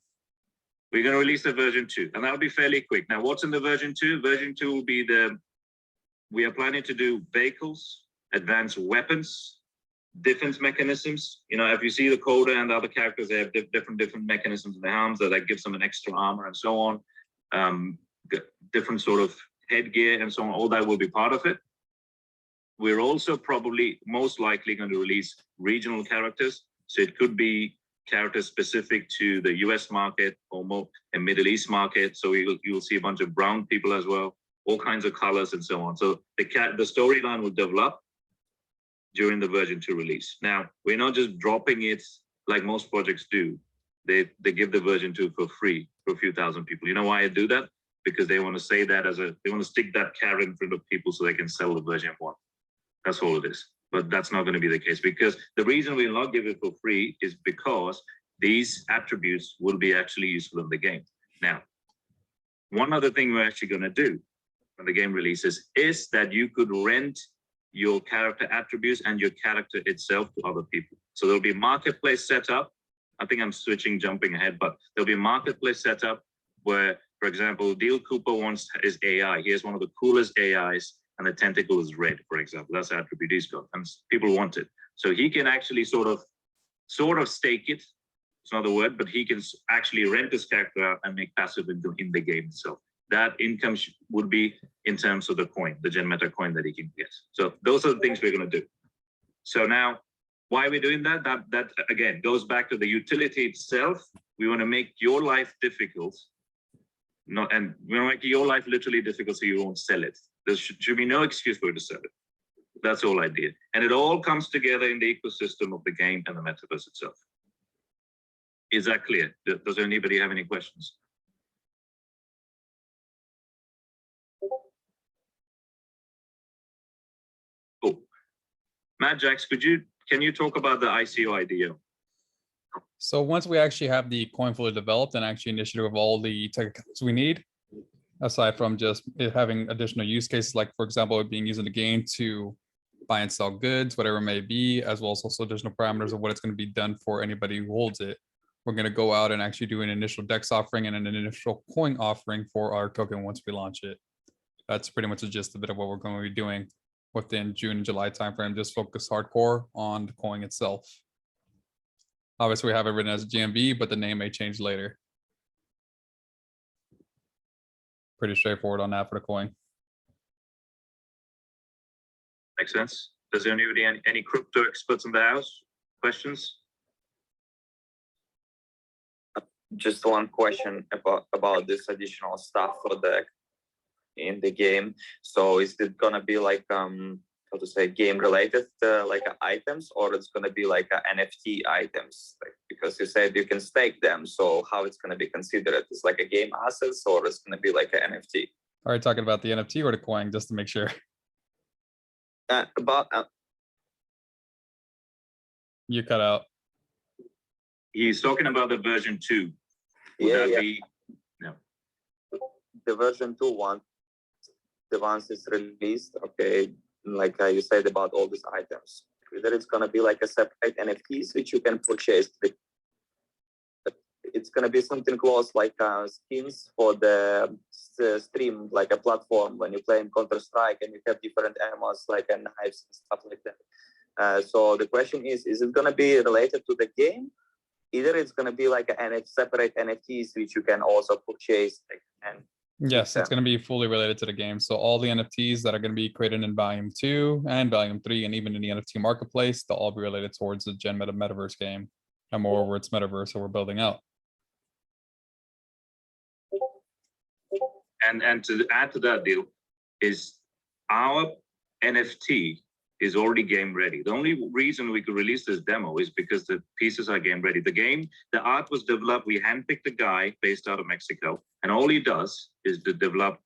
E: We're going to release the version 2, and that'll be fairly quick. Now, what's in the version 2? Version 2 will be we are planning to do vehicles, advanced weapons, defense mechanisms. You know, if you see the Coda and the other characters, they have different mechanisms in their arms that gives them an extra armor and so on. Different sort of headgear and so on. All that will be part of it. We're also probably most likely going to release regional characters. So it could be characters specific to the US market or more a Middle East market. So you'll see a bunch of brown people as well, all kinds of colors and so on. So the storyline will develop during the version 2 release. Now, we're not just dropping it like most projects do. They give the version 2 for free for a few thousand people. You know why I do that? Because they want to say that they want to stick that carrot in front of people so they can sell the version 1. That's all it is. But that's not going to be the case, because the reason we'll not give it for free is because these attributes will be actually useful in the game. Now, one other thing we're actually going to do when the game releases is that you could rent your character attributes and your character itself to other people. So there'll be a marketplace set up. I think I'm jumping ahead, but there'll be a marketplace set up where, for example, Deal Cooper wants his AI. He has one of the coolest AIs, and the tentacle is red, for example. That's the attribute he's got, and people want it. So he can actually sort of stake it. It's not the word, but he can actually rent his character out and make passive income in the game itself. That income would be in terms of the coin, the Gen Meta coin that he can get. So those are the things we're going to do. So now, why are we doing that? That again goes back to the utility itself. We want to make your life difficult. And we want to make your life literally difficult so you won't sell it. There should be no excuse for you to sell it. That's all I did. And it all comes together in the ecosystem of the game and the metaverse itself. Is that clear? Does anybody have any questions? Oh, Matt, Jaxx, can you talk about the ICO idea?
B: So once we actually have the coin fully developed and actually initiative of all the technicals we need, aside from just it having additional use cases, like for example, it being used in the game to buy and sell goods, whatever it may be, as well as also additional parameters of what it's going to be done for anybody who holds it. We're going to go out and actually do an initial DEX offering and an initial coin offering for our token once we launch it. That's pretty much the gist of it of what we're going to be doing within June and July timeframe. Just focus hardcore on the coin itself. Obviously, we have it written as GMB, but the name may change later. Pretty straightforward on that for the coin.
E: Makes sense. Does anybody, any crypto experts in the house? Questions?
F: Just one question about this additional stuff for the in the game. So is it gonna be like how to say game related like items, or it's gonna be like NFT items? Like, because you said you can stake them, so how it's gonna be considered? It's like a game assets, or it's gonna be like an NFT?
B: Are you talking about the NFT or the coin, just to make sure? You cut out.
E: He's talking about the version 2. Would
F: Yeah,
E: that
F: yeah.
E: be? No.
F: The version 2 one, the ones is released, okay, like you said about all these items, whether it's gonna be like a separate NFTs which you can purchase. It's gonna be something close like skins for the stream, like a platform when you play in Counter-Strike and you have different ammos like knives and stuff like that. So the question is it gonna be related to the game? Either it's gonna be like a separate NFTs which you can also purchase, like, and
B: Yes, it's going to be fully related to the game. So all the NFTs that are going to be created in Volume 2 and Volume 3, and even in the NFT marketplace, they'll all be related towards the Gen Meta Metaverse game. And moreover, it's Metaverse that we're building out.
E: And to add to that deal is our NFT is already game ready. The only reason we could release this demo is because the pieces are game ready. The art was developed. We handpicked a guy based out of Mexico, and all he does is to develop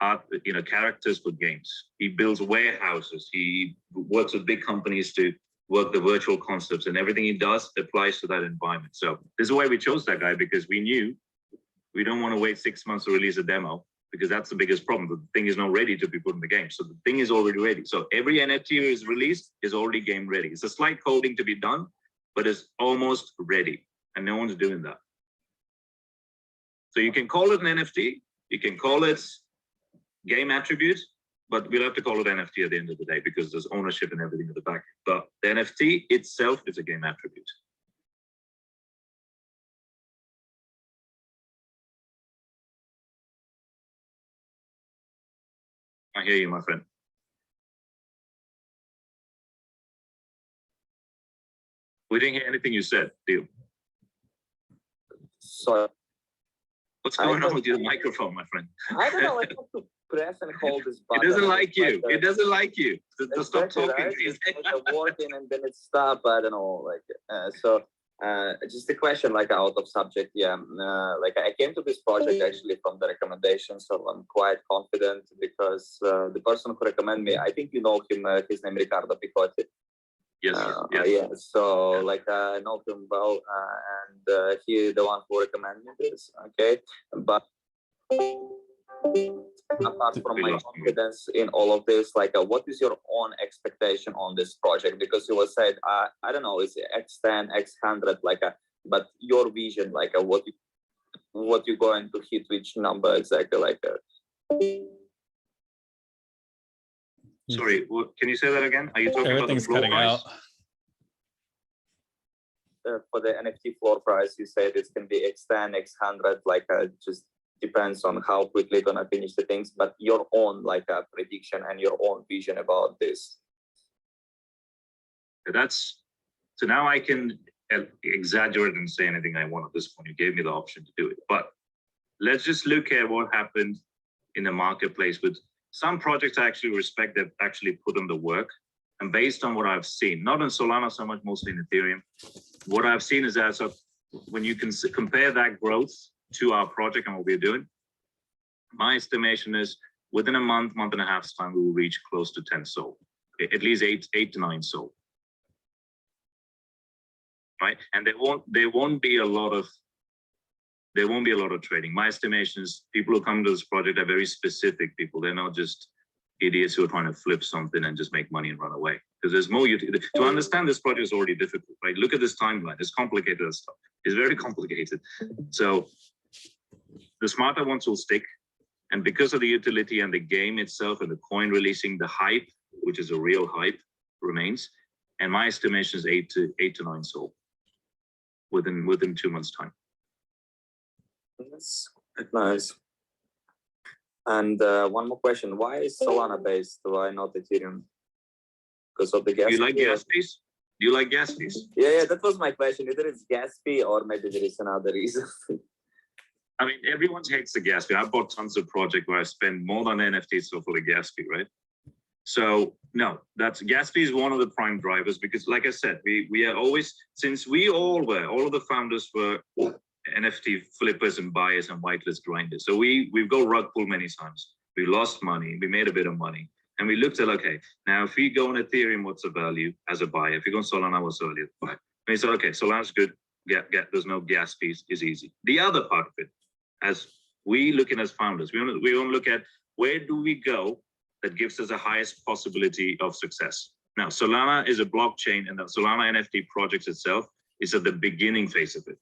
E: art, characters for games. He builds warehouses. He works with big companies to work the virtual concepts, and everything he does applies to that environment. So this is why we chose that guy, because we knew we don't want to wait 6 months to release a demo, because that's the biggest problem. The thing is not ready to be put in the game. So the thing is already ready. So every NFT is released is already game ready. It's a slight coding to be done, but it's almost ready. And no one's doing that. So you can call it an NFT. You can call it game attribute, but we'll have to call it NFT at the end of the day because there's ownership and everything at the back. But the NFT itself is a game attribute. I hear you, my friend. We didn't hear anything you said, do you?
F: so
E: What's going on with your microphone, my friend?
F: I don't know, I have to press and hold this
E: It
F: button.
E: doesn't like you.
F: Like,
E: It doesn't like you. Just stop
F: exactly,
E: talking.
F: right?
E: Please.
F: It's like working and then it stops. I don't know, just a question, like out of subject. Yeah, like I came to this project actually from the recommendation, so I'm quite confident because the person who recommended me, I think you know him. His name Ricardo Picotti.
E: Yes. Yes.
F: Yeah. So like I know him well, and he the one who recommended me this. Okay, but apart from my confidence in all of this, like what is your own expectation on this project? Because you were said, I don't know, is it X10, X100, but your vision, what you're going to hit, which number exactly,
E: Sorry, can you say that again? Are you talking
B: Everything's
E: about the floor
B: cutting
E: price?
B: out.
F: for the NFT floor price, you said it's gonna be X10, X100, like just depends on how quickly gonna finish the things, but your own like a prediction and your own vision about this.
E: That's, so now I can exaggerate and say anything I want at this point. You gave me the option to do it, but let's just look at what happened in the marketplace with some projects I actually respect that actually put in the work. And based on what I've seen, not in Solana so much, mostly in Ethereum, what I've seen is that so when you can compare that growth to our project and what we're doing, my estimation is within a month and a half's time, we will reach close to 10 SOL, at least 8 to 9 SOL. Right, and there won't be a lot of trading. My estimation is people who come to this project are very specific people. They're not just idiots who are trying to flip something and just make money and run away. Because there's more to understand this project is already difficult, right? Look at this timeline. It's complicated stuff. It's very complicated. So the smarter ones will stick. And because of the utility and the game itself and the coin releasing, the hype, which is a real hype, remains. And my estimation is 8 to 9 SOL within 2 months' time.
F: That's nice. And one more question: why is Solana based? Why not Ethereum? Because of the gas.
E: Do you like
F: fee or-
E: gas fees? Do you like gas fees?
F: Yeah, that was my question. Either it's gas fee or maybe there is another reason.
E: I mean, everyone hates the gas fee. I bought tons of projects where I spend more than NFTs for the gas fee, right? So no, that's gas fee is one of the prime drivers because, like I said, we are always, since all of the founders were NFT flippers and buyers and whitelist grinders. So we've got rug pull many times. We lost money. We made a bit of money, and we looked at, okay, now if we go on Ethereum, what's the value as a buyer? If you go on Solana, what's the value as a buyer? And we said, okay, Solana's good. There's no gas fees, is easy. The other part of it, as we looking as founders, we want to look at where do we go that gives us the highest possibility of success. Now, Solana is a blockchain, and the Solana NFT projects itself is at the beginning phase of it.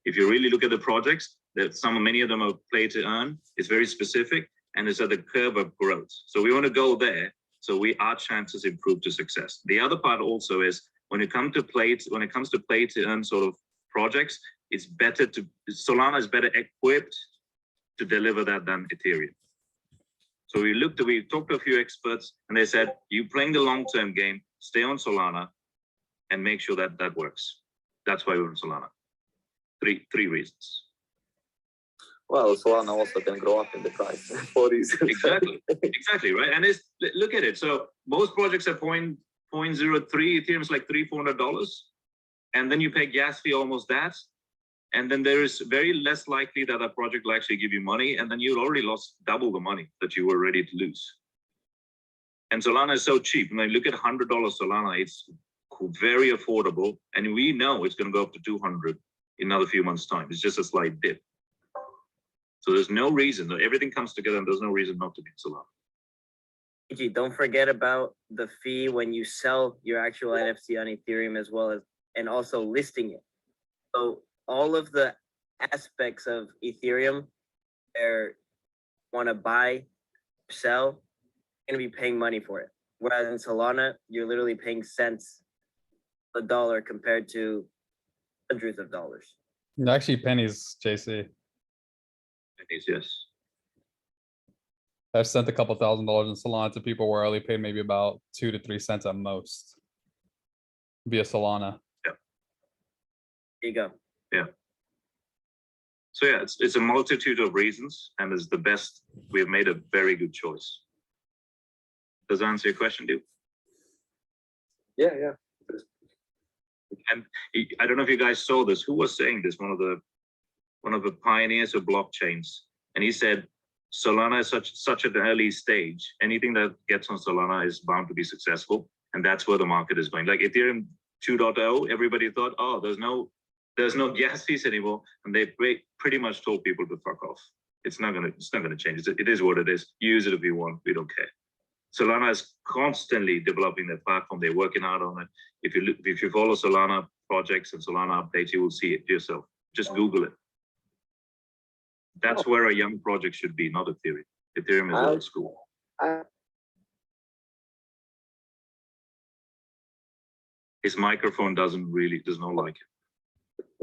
E: If you really look at the projects, many of them are play to earn. It's very specific, and it's at the curve of growth. So we want to go there, so our chances improve to success. The other part also is when it comes to play to earn sort of projects, Solana is better equipped to deliver that than Ethereum. So we talked to a few experts, and they said, you playing the long-term game, stay on Solana and make sure that works. That's why we're on Solana. Three reasons.
F: Well, Solana also can grow up in the price for reasons.
E: Exactly, right? And look at it. So most projects are 0.03, Ethereum's like $300-400. And then you pay gas fee almost that. And then there is very less likely that a project will actually give you money. And then you've already lost double the money that you were ready to lose. And Solana is so cheap. When I look at $100 Solana, it's very affordable. And we know it's going to go up to 200 in another few months' time. It's just a slight dip. So there's no reason, everything comes together and there's no reason not to be Solana.
C: Don't forget about the fee when you sell your actual NFT on Ethereum as well as, and also listing it. So all of the aspects of Ethereum, they want to buy, sell, going to be paying money for it. Whereas in Solana, you're literally paying cents a dollar compared to hundreds of dollars.
B: Actually, pennies, JC.
E: Yes.
B: I've sent a couple $1,000s in Solana to people where I only paid maybe about 2 to 3 cents at most via Solana.
E: Yeah.
C: There you go.
E: Yeah. So yeah, it's a multitude of reasons, and it's the best. We've made a very good choice. Does that answer your question, dude?
F: Yeah.
E: And I don't know if you guys saw this. Who was saying this? One of the pioneers of blockchains, and he said Solana is such at an early stage. Anything that gets on Solana is bound to be successful, and that's where the market is going. Like Ethereum 2.0, everybody thought, oh, there's no gas fees anymore, and they pretty much told people to fuck off. It's not gonna change. It is what it is. Use it if you want. We don't care. Solana is constantly developing their platform. They're working out on it. If you follow Solana projects and Solana updates, you will see it yourself. Just Google it. That's where a young project should be, not Ethereum. Ethereum is old school. His microphone does not like it.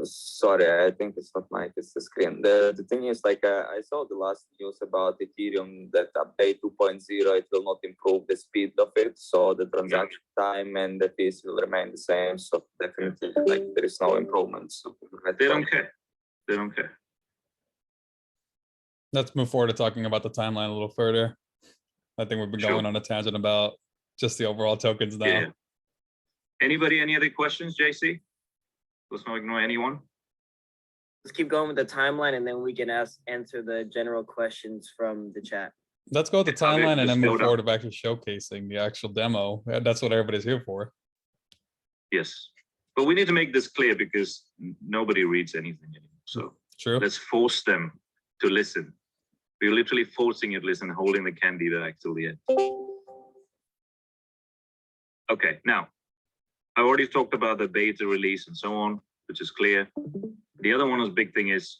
F: Sorry, I think it's not mic, it's the screen. The thing is, like, I saw the last news about Ethereum that update 2.0, it will not improve the speed of it. So the transaction time and the fees will remain the same. So definitely, like, there is no improvements.
E: They don't care. They don't care.
B: Let's move forward to talking about the timeline a little further. I think we've been
E: Sure.
B: going on a tangent about just the overall tokens now.
E: Yeah. Anybody, any other questions, JC? Let's not ignore anyone.
C: Let's keep going with the timeline and then we can answer the general questions from the chat.
B: Let's go with the
E: Okay, Javier,
B: timeline and
E: just
B: then
E: go
B: move
E: down.
B: forward to actually showcasing the actual demo. That's what everybody's here for.
E: Yes. But we need to make this clear because nobody reads anything anymore. So
B: True.
E: let's force them to listen. We're literally forcing you to listen, holding the candy back till the end. Okay, now, I already talked about the beta release and so on, which is clear. The other one is big thing is,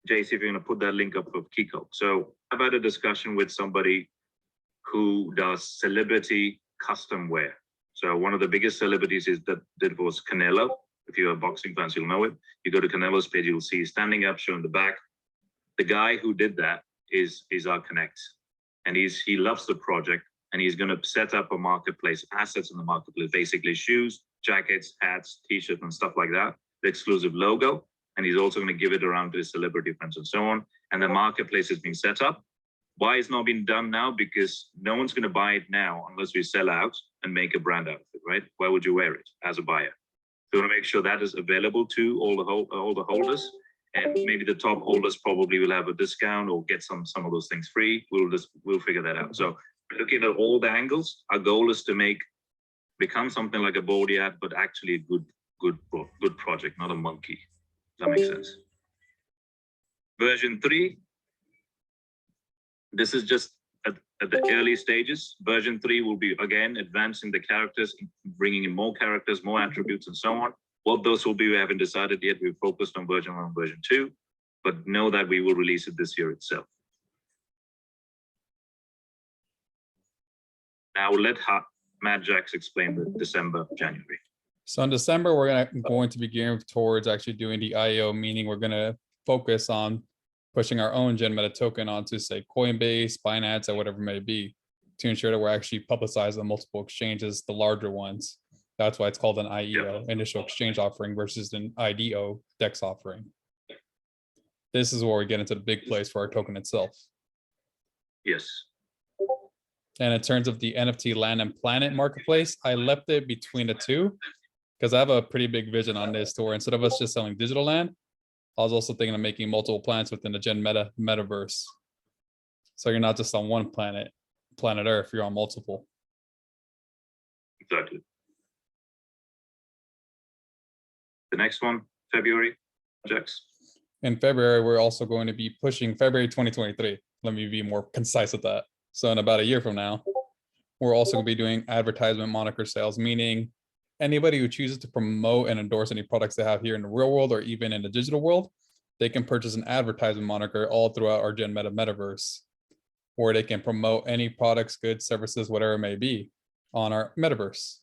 E: JC, if you're gonna put that link up of Kiko. So I've had a discussion with somebody who does celebrity custom wear. So one of the biggest celebrities is that was Canelo. If you're a boxing fan, you'll know it. You go to Canelo's page, you'll see standing up, showing the back. The guy who did that is our Connect. And he loves the project and he's gonna set up a marketplace, assets in the marketplace, basically shoes, jackets, hats, t-shirts and stuff like that, the exclusive logo. And he's also gonna give it around to his celebrity friends and so on. And the marketplace is being set up. Why it's not being done now? Because no one's gonna buy it now unless we sell out and make a brand out of it, right? Why would you wear it as a buyer? We wanna make sure that is available to all the holders. And maybe the top holders probably will have a discount or get some of those things free. We'll figure that out. So looking at all the angles, our goal is to become something like a Body app, but actually a good project, not a monkey. Does that make sense? Version 3. This is just at the early stages. Version 3 will be, again, advancing the characters, bringing in more characters, more attributes, and so on. What those will be, we haven't decided yet. We're focused on version 1 and version 2, but know that we will release it this year itself. Now let Matt Jaxx explain the December, January.
B: So in December, we're going to be gearing towards actually doing the IO, meaning we're going to focus on pushing our own Gen Meta token onto, say, Coinbase, Binance, or whatever it may be, to ensure that we're actually publicizing multiple exchanges, the larger ones. That's why it's called an IEO, initial exchange offering, versus an IDO, DEX offering. This is where we get into the big place for our token itself.
E: Yes.
B: And in terms of the NFT land and planet marketplace, I left it between the two because I have a pretty big vision on this to where instead of us just selling digital land, I was also thinking of making multiple planets within the Gen Meta metaverse. So you're not just on one planet, planet Earth, you're on multiple.
E: Exactly. The next one, February, Jaxx.
B: In February, we're also going to be pushing February 2023. Let me be more concise with that. So in about a year from now, we're also going to be doing advertisement moniker sales, meaning anybody who chooses to promote and endorse any products they have here in the real world or even in the digital world, they can purchase an advertisement moniker all throughout our Gen Meta metaverse, where they can promote any products, goods, services, whatever it may be on our metaverse,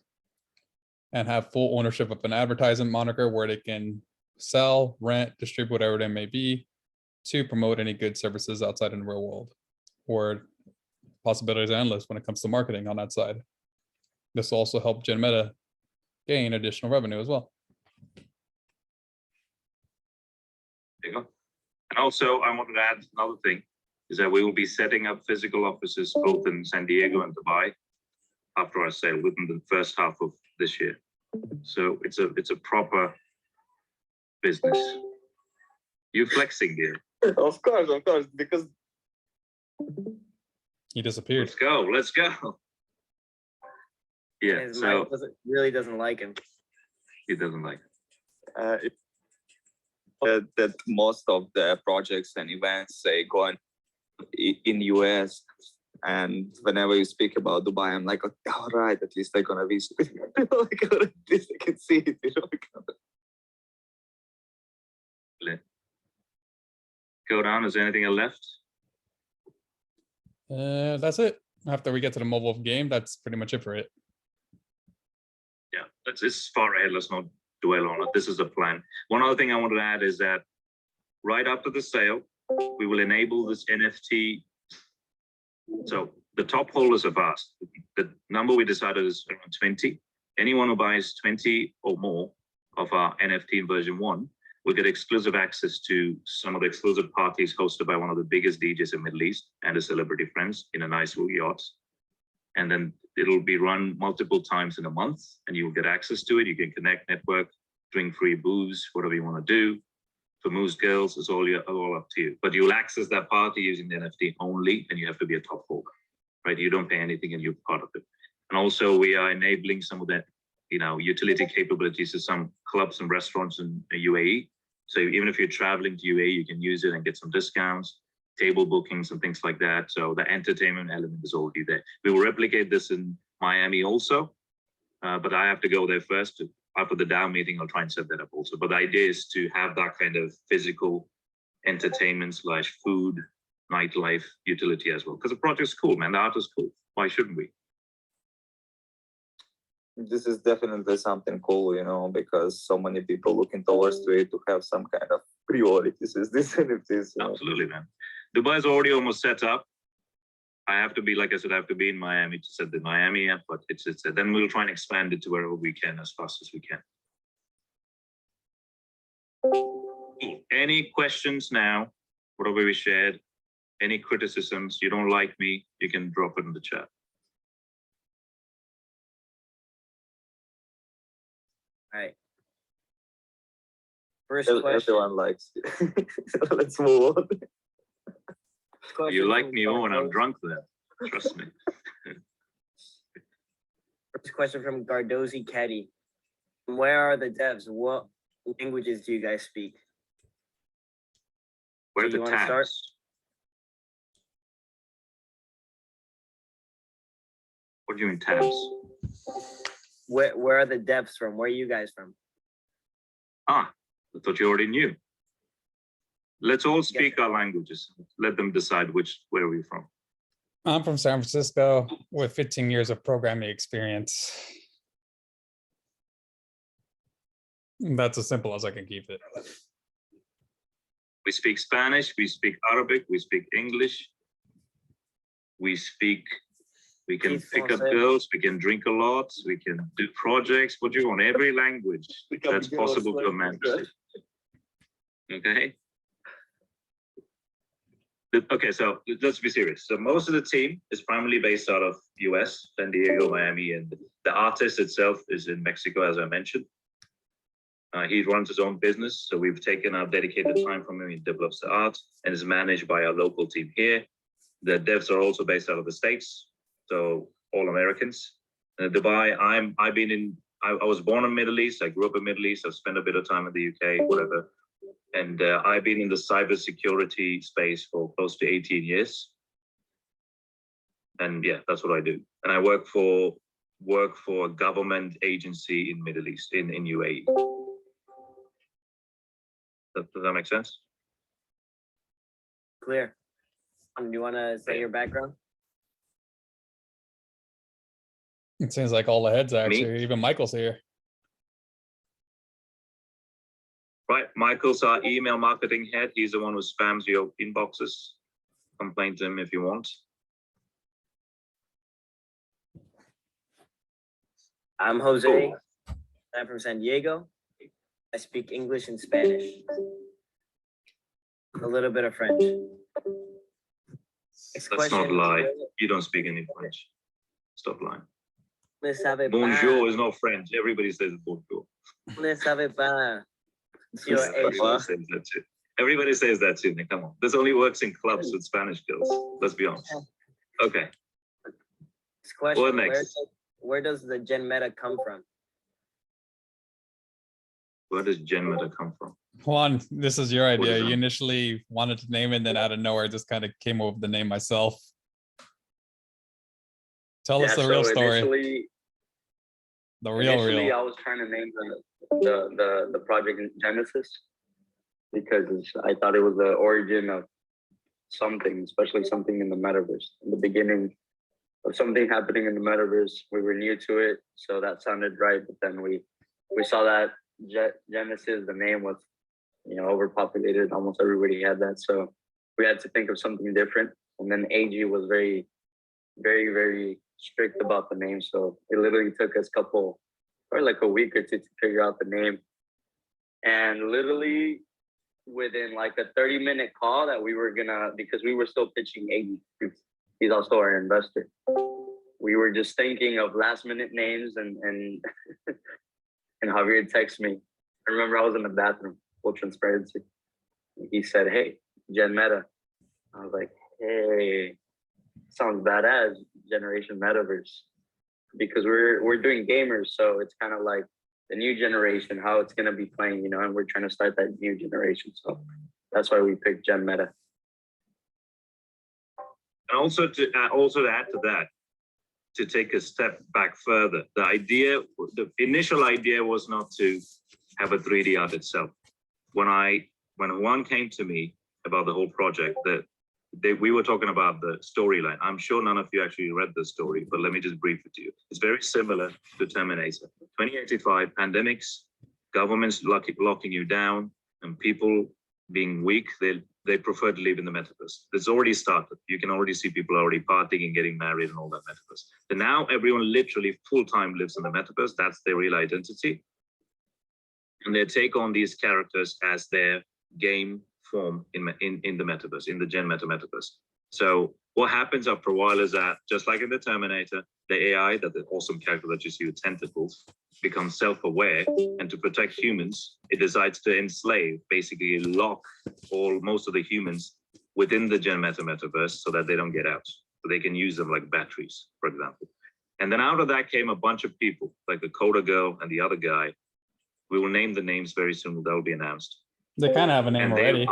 B: and have full ownership of an advertisement moniker where they can sell, rent, distribute, whatever they may be, to promote any good services outside in the real world, where possibilities are endless when it comes to marketing on that side. This will also help Gen Meta gain additional revenue as well.
E: There you go. And also, I wanted to add another thing, is that we will be setting up physical offices both in San Diego and Dubai after our sale within the first half of this year. So it's a proper business. You flexing there.
F: Of course, because
B: He disappeared.
E: Let's go. Yeah,
C: His
E: so
C: mic really doesn't like him.
E: he doesn't like it.
F: that most of the projects and events they go on in US, and whenever you speak about Dubai, I'm like, all right, at least they're gonna visit. Like, at least I can see it.
E: Go down, is there anything left?
B: That's it. After we get to the mobile game, that's pretty much it for it.
E: Yeah, it's far ahead. Let's not dwell on it. This is a plan. One other thing I wanted to add is that right after the sale, we will enable this NFT. So the top holders of us, the number we decided is around 20. Anyone who buys 20 or more of our NFT in version 1 will get exclusive access to some of the exclusive parties hosted by one of the biggest DJs in Middle East and his celebrity friends in a nice little yacht. And then it'll be run multiple times in a month and you'll get access to it. You can connect, network, drink free booze, whatever you want to do. For most girls, it's all up to you. But you'll access that party using the NFT only, and you have to be a top holder, right? You don't pay anything and you're part of it. And also we are enabling some of that, utility capabilities to some clubs and restaurants in the UAE. So even if you're traveling to UAE, you can use it and get some discounts, table bookings and things like that. So the entertainment element is already there. We will replicate this in Miami also, but I have to go there first. After the DAO meeting, I'll try and set that up also. But the idea is to have that kind of physical entertainment / food, nightlife utility as well. Because the project's cool, man. The art is cool. Why shouldn't we?
F: This is definitely something cool, because so many people looking towards to it to have some kind of priorities is this NFTs.
E: Absolutely, man. Dubai is already almost set up. I have to be, like I said, I have to be in Miami to set the Miami up, but it's then we'll try and expand it to wherever we can as fast as we can. Cool. Any questions now? Whatever we shared, any criticisms, you don't like me, you can drop it in the chat.
C: All right. First question.
F: Everyone likes it. Let's move on.
E: You like me more when I'm drunk then, trust me.
C: First question from Gardozi Caddy. Where are the devs? What languages do you guys speak?
E: Where are
C: Do
E: the
C: you wanna start?
E: tabs? What do you mean tabs?
C: Where are the devs from? Where are you guys from?
E: Ah, I thought you already knew. Let's all speak our languages. Let them decide where we're from.
B: I'm from San Francisco with 15 years of programming experience. That's as simple as I can keep it.
E: We speak Spanish, we speak Arabic, we speak English. We can pick up girls, we can drink a lot, we can do projects. What do you want? Every language that's possible to a man. Okay. Okay, so let's be serious. So most of the team is primarily based out of US, San Diego, Miami, and the artist itself is in Mexico, as I mentioned. He runs his own business, so we've taken our dedicated time from him. He develops the art and is managed by our local team here. The devs are also based out of the States, so all Americans. Dubai, I was born in Middle East. I grew up in Middle East. I've spent a bit of time in the UK, whatever. And I've been in the cybersecurity space for close to 18 years. And yeah, that's what I do. And I work for a government agency in Middle East, in UAE. Does that make sense?
C: Clear. Do you want to say your background?
B: It seems like all the heads actually, even Michael's here.
E: Right, Michael's our email marketing head. He's the one who spams your inboxes. Complain to him if you want.
C: I'm Jose. I'm from San Diego. I speak English and Spanish. A little bit of French. Next
E: Let's not lie. You don't speak any French. Stop lying.
C: Ne savez pas.
E: Bonjour is not French. Everybody says bonjour.
C: Ne savez pas. Your
E: Everybody says that too. Everybody says that too. Come on. This only works in clubs with Spanish girls. Let's be honest. Okay.
C: Next question.
E: What next?
C: Where does the Gen Meta come from?
E: Where does Gen Meta come from?
B: Juan, this is your idea.
E: is
B: You
E: that?
B: initially wanted to name it, then out of nowhere, just kind of came up with the name myself. Tell us the real story.
A: Initially, I was trying to name the project Genesis because I thought it was the origin of something, especially something in the metaverse. In the beginning of something happening in the metaverse, we were new to it, so that sounded right. But then we saw that Genesis, the name was, overpopulated. Almost everybody had that. So we had to think of something different. And then AG was very, very, very strict about the name. So it literally took us like a week or two to figure out the name. And literally within like a 30-minute call that we were because we were still pitching AG. He's also our investor. We were just thinking of last-minute names and and Javier texted me. I remember I was in the bathroom, full transparency. He said, "Hey, Gen Meta." I was like, "Hey, sounds badass, Generation Metaverse." Because we're doing gamers, so it's kind of like the new generation, how it's gonna be playing, and we're trying to start that new generation. So that's why we picked Gen Meta.
E: And also to add to that, to take a step back further, the initial idea was not to have a 3D art itself. When Juan came to me about the whole project, we were talking about the storyline. I'm sure none of you actually read the story, but let me just brief it to you. It's very similar to Terminator. 2085, pandemics, governments locking you down, and people being weak, they prefer to live in the metaverse. It's already started. You can already see people already partying and getting married and all that metaverse. So now everyone literally full-time lives in the metaverse. That's their real identity. And they take on these characters as their game form in the metaverse, in the Gen Meta metaverse. So what happens after a while is that, just like in the Terminator, the AI, that the awesome character that you see with tentacles, becomes self-aware, and to protect humans, it decides to enslave, basically lock most of the humans within the Gen Meta metaverse so that they don't get out. So they can use them like batteries, for example. And then out of that came a bunch of people, like the Coda girl and the other guy. We will name the names very soon. That will be announced.
B: They kind of have a name
E: And
B: already.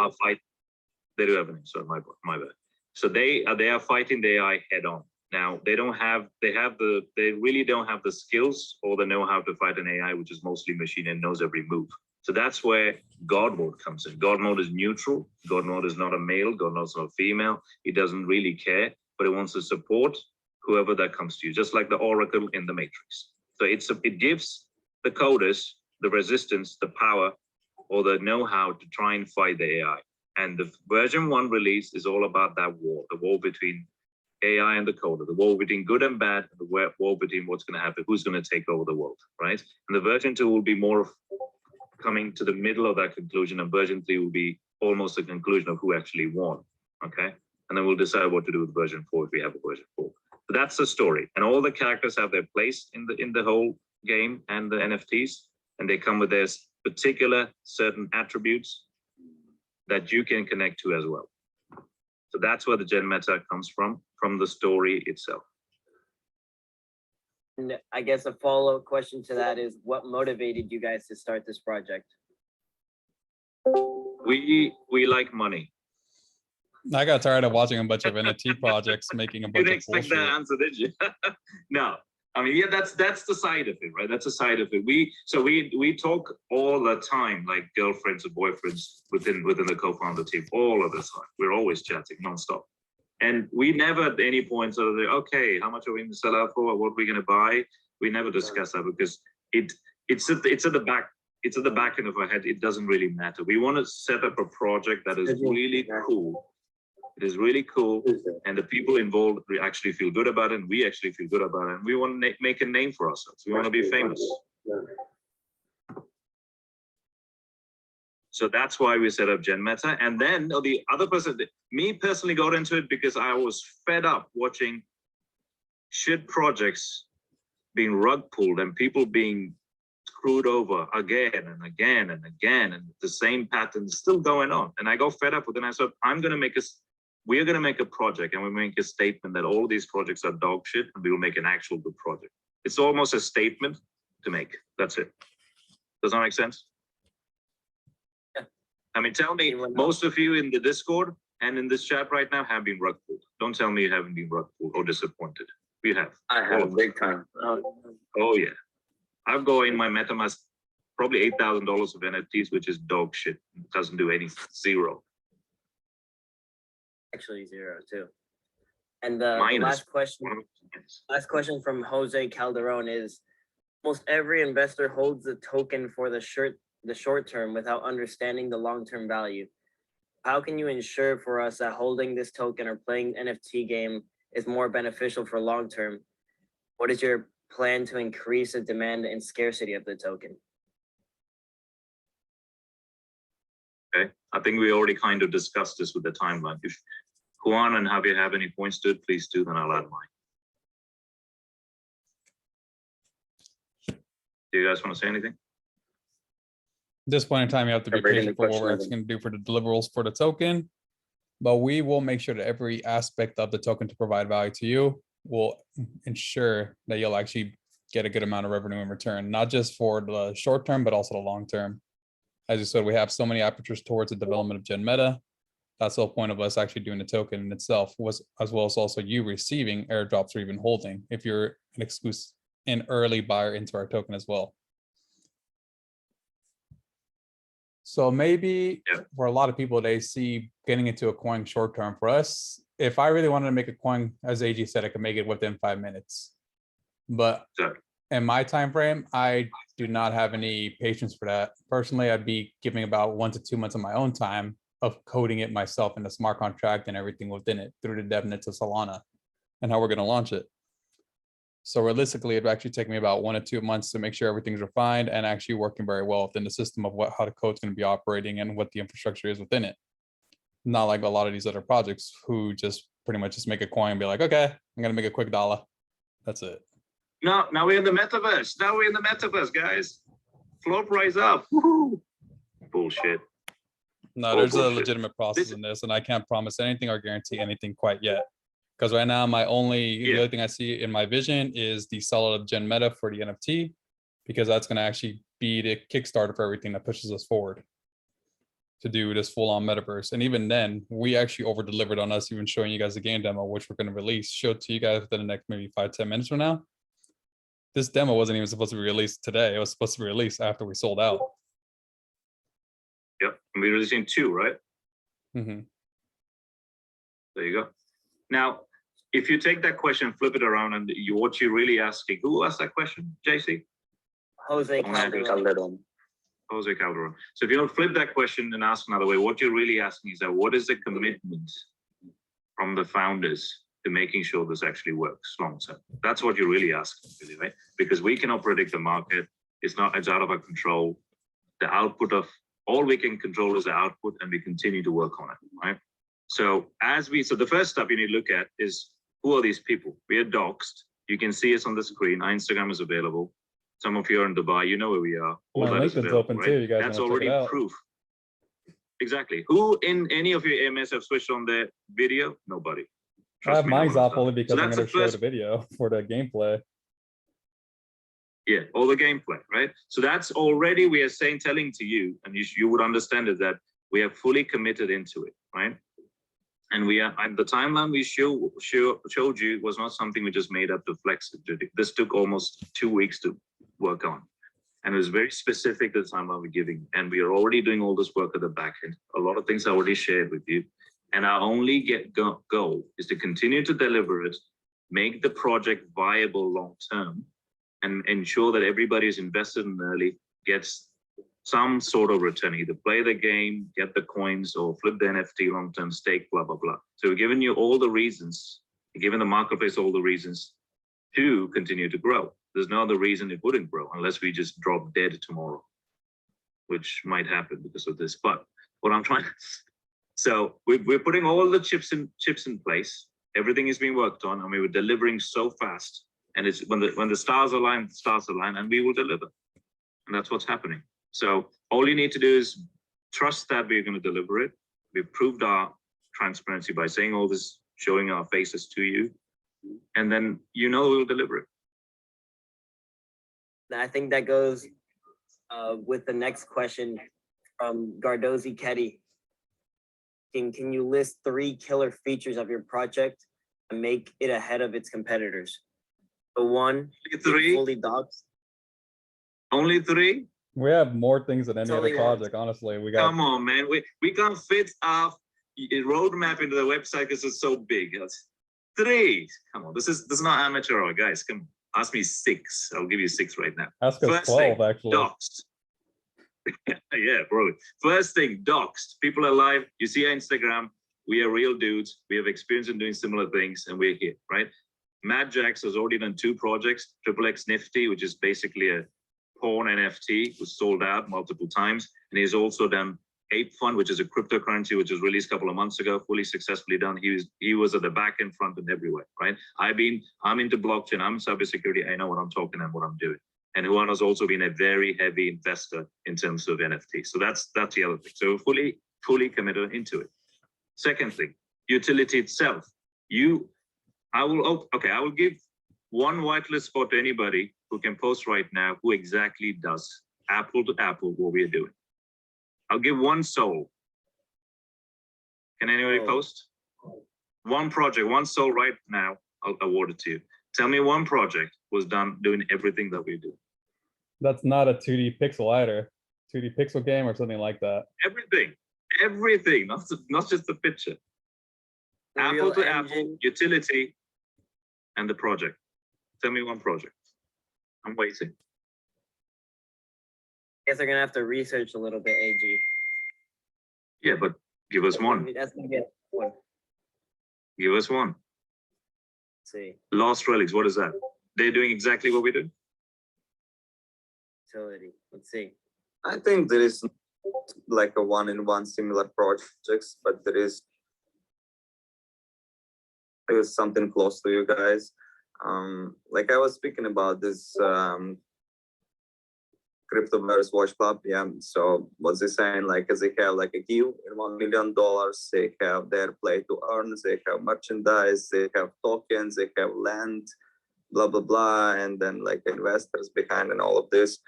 E: They do have a name. Sorry, my bad. So they are fighting the AI head on. Now they really don't have the skills or the know-how to fight an AI, which is mostly machine and knows every move. So that's where God mode comes in. God mode is neutral. God mode is not a male. God mode is not a female. He doesn't really care, but it wants to support whoever that comes to you, just like the Oracle in the Matrix. So it gives the coders the resistance, the power, or the know-how to try and fight the AI. And the version 1 release is all about that war, the war between AI and the coder, the war between good and bad, and the war between what's going to happen, who's going to take over the world, right? And the version 2 will be more of coming to the middle of that conclusion, and version 3 will be almost a conclusion of who actually won, okay? And then we'll decide what to do with version 4 if we have a version 4. So that's the story. And all the characters have their place in the whole game and the NFTs, and they come with their particular certain attributes that you can connect to as well. So that's where the Gen Meta comes from the story itself.
C: And I guess a follow-up question to that is, what motivated you guys to start this project?
E: We like money.
B: I got tired of watching a bunch of NFT projects making a
E: You
B: bunch
E: didn't
B: of
E: expect
B: bullshit.
E: that answer, did you? No. I mean, yeah, that's the side of it, right? That's the side of it. We talk all the time, like girlfriends and boyfriends within the co-founder team, all of the time. We're always chatting nonstop. And we never at any point sort of, okay, how much are we going to sell out for? What are we going to buy? We never discuss that because it's at the back end of our head. It doesn't really matter. We want to set up a project that is really cool. It is really cool, and the people involved actually feel good about it, and we actually feel good about it, and we want to make a name for ourselves. We want to be famous. So that's why we set up Gen Meta. And then the other person, me personally got into it because I was fed up watching shit projects being rug pulled and people being screwed over again and again and again, and the same pattern still going on. And I got fed up with it, and I said, we're going to make a project, and we make a statement that all these projects are dog shit, and we will make an actual good project. It's almost a statement to make. That's it. Does that make sense?
C: Yeah.
E: I mean, tell me, most of you in the Discord and in this chat right now have been rug pulled. Don't tell me you haven't been rug pulled or disappointed. You have.
A: I have big time.
E: Oh yeah. I've got in my MetaMask probably $8,000 of NFTs, which is dog shit. It doesn't do anything. Zero.
C: Actually 0 too. And the
E: Minus.
C: last question from Jose Calderon is, Almost every investor holds the token for the short term without understanding the long-term value. How can you ensure for us that holding this token or playing NFT game is more beneficial for long term? What is your plan to increase the demand and scarcity of the token?
E: Okay, I think we already kind of discussed this with the timeline. If Juan and Javier have any points to it, please do, then I'll add mine. Do you guys want to say anything?
B: At this point in time, you have to be
A: I'm reading
B: patient
A: the
B: for what we're
A: question
B: actually going to do for the deliverables for the token. But we will make sure that every aspect of the token to provide value to you will ensure that you'll actually get a good amount of revenue in return, not just for the short term, but also the long term. As you said, we have so many apertures towards the development of Gen Meta. That's the whole point of us actually doing the token in itself, was as well as also you receiving airdrops or even holding if you're an early buyer into our token as well. So maybe for a lot of people, they see getting into a coin short term. For us, if I really wanted to make a coin, as AG said, I could make it within 5 minutes. But in my time frame, I do not have any patience for that. Personally, I'd be giving about 1 to 2 months of my own time of coding it myself in the smart contract and everything within it through the devnets of Solana and how we're going to launch it. So realistically, it'd actually take me about 1 or 2 months to make sure everything's refined and actually working very well within the system of how the code's going to be operating and what the infrastructure is within it. Not like a lot of these other projects who just pretty much just make a coin and be like, okay, I'm going to make a quick dollar. That's it.
E: No, now we're in the metaverse. Now we're in the metaverse, guys. Floor price up. Woohoo. Bullshit.
B: No, there's a legitimate process in this, and I can't promise anything or guarantee anything quite yet. Because right now, the only thing I see in my vision is the solid Gen Meta for the NFT, because that's going to actually be the Kickstarter for everything that pushes us forward to do this full-on metaverse. And even then, we actually over-delivered on us even showing you guys the game demo, which we're going to release, show to you guys within the next maybe 5-10 minutes from now. This demo wasn't even supposed to be released today. It was supposed to be released after we sold out.
E: Yep, and we're releasing 2, right?
B: Mm-hmm.
E: There you go. Now, if you take that question, flip it around, and what you're really asking, who asked that question, JC?
C: Jose Calderon.
E: Jose Calderon. So if you don't flip that question and ask another way, what you're really asking is that what is the commitment from the founders to making sure this actually works long term? That's what you're really asking, really, right? Because we cannot predict the market. It's out of our control. The output of all we can control is the output, and we continue to work on it, right? So the first step you need to look at is, who are these people? We are Doxxed. You can see us on the screen. Our Instagram is available. Some of you are in Dubai, you know where we are. All that is available,
B: open
E: right?
B: too. You guys
E: That's
B: wanna check
E: already
B: it out?
E: proof. Exactly. Who in any of your AMS have switched on their video? Nobody.
B: I
E: Trust
B: have
E: me, no
B: mine's
E: one has
B: off
E: done
B: only
E: it.
B: because
E: So
B: I'm
E: that's
B: going to
E: the
B: show
E: first-
B: the video for the gameplay.
E: Yeah, all the gameplay, right? So that's already, we are telling to you, and you would understand it, that we are fully committed into it, right? And we are, and the timeline we showed you was not something we just made up to flex it. This took almost 2 weeks to work on. And it was very specific the timeline we're giving. And we are already doing all this work at the back end. A lot of things I already shared with you. And our only goal is to continue to deliver it, make the project viable long term, and ensure that everybody who's invested in early gets some sort of return, either play the game, get the coins, or flip the NFT long-term stake, blah, blah, blah. So we're giving you all the reasons, giving the marketplace all the reasons to continue to grow. There's no other reason it wouldn't grow unless we just drop dead tomorrow, which might happen because of this. But what I'm trying to, so we're putting all the chips in place. Everything is being worked on, and we were delivering so fast. And it's when the stars align, and we will deliver. And that's what's happening. So all you need to do is trust that we're going to deliver it. We've proved our transparency by saying all this, showing our faces to you, and then we'll deliver it.
C: I think that goes with the next question from Gardozi Ketty. Can you list 3 killer features of your project and make it ahead of its competitors? The 1,
E: 3,
C: fully doxed.
E: Only 3.
B: We have more things than any
C: Totally
B: other project, honestly. We got
E: Come on, man. We can't fit our roadmap into the website because it's so big. That's 3. Come on, this is not amateur hour, guys. Come on. Ask me 6. I'll give you 6 right now.
B: Ask us
E: First
B: 12,
E: thing,
B: actually.
E: Doxxed. Yeah, bro. First thing, Doxxed. People are alive. You see our Instagram. We are real dudes. We have experience in doing similar things, and we're here, right? Matt Jaxx has already done 2 projects. XXX Nifty, which is basically a porn NFT, was sold out multiple times. And he's also done Ape Fund, which is a cryptocurrency, which was released a couple of months ago, fully successfully done. He was at the back and front and everywhere, right? I'm into blockchain, I'm cybersecurity, I know what I'm talking and what I'm doing. And Juan has also been a very heavy investor in terms of NFT. So that's the other thing. So fully committed into it. Second thing, utility itself. I will give one whitelist spot to anybody who can post right now who exactly does apple to apple what we're doing. I'll give one soul. Can anybody post? One project, one soul right now, I'll award it to you. Tell me one project was done doing everything that we do.
B: That's not a 2D pixel either. 2D pixel game or something like that.
E: Everything, not just the picture. Apple to apple, utility, and the project. Tell me one project. I'm waiting.
C: Guess they're gonna have to research a little bit, AG.
E: Yeah, but give us one.
C: That's gonna get one.
E: Give us one.
C: Let's see.
E: Lost Relics, what is that? They're doing exactly what we did.
C: Utility. Let's see.
F: I think there is like a one-in-one similar projects, but there is something close to you guys. Like I was speaking about this Cryptoverse Watch Club, yeah. So what's they saying? Like, as they have like a give in $1 million, they have their play to earn, they have merchandise, they have tokens, they have land, blah blah blah, and then like investors behind and all of this.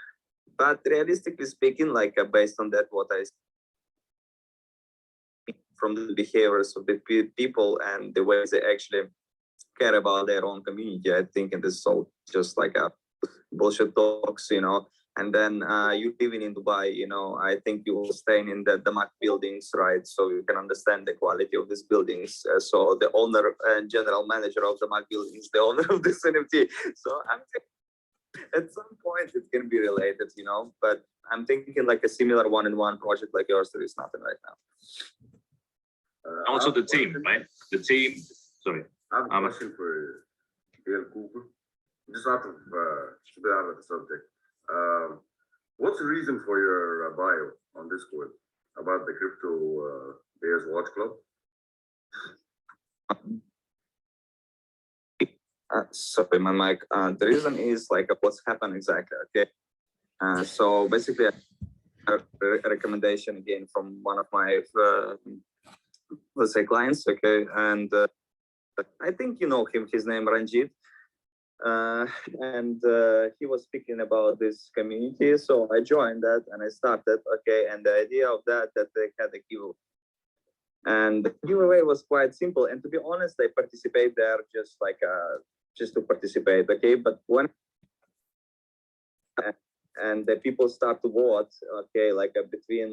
F: But realistically speaking, like based on that, what I see from the behaviors of the people and the ways they actually care about their own community, I think, and this is all just like a bullshit talks, you know. And then you living in Dubai, you know, I think you will stay in the Mac buildings, right? So you can understand the quality of these buildings. So the owner and general manager of the Mac buildings, the owner of this NFT. So I'm thinking at some point it can be related, you know, but I'm thinking like a similar one-in-one project like yours, there is nothing right now.
E: Also the team, right? The team, sorry.
D: I have a question for Dale Cooper. Just out of a bit out of the subject. What's the reason for your bio on Discord about the Crypto Bears Watch Club?
F: Sorry, my mic. The reason is like what's happened exactly. Okay. So basically, a recommendation again from one of my let's say clients. Okay, and I think you know him. His name Ranjit. And he was speaking about this community, so I joined that and I started. Okay, and the idea of that they had a giveaway, and the giveaway was quite simple. And to be honest, I participate there just like just to participate. Okay, but when and the people start to vote, okay, like between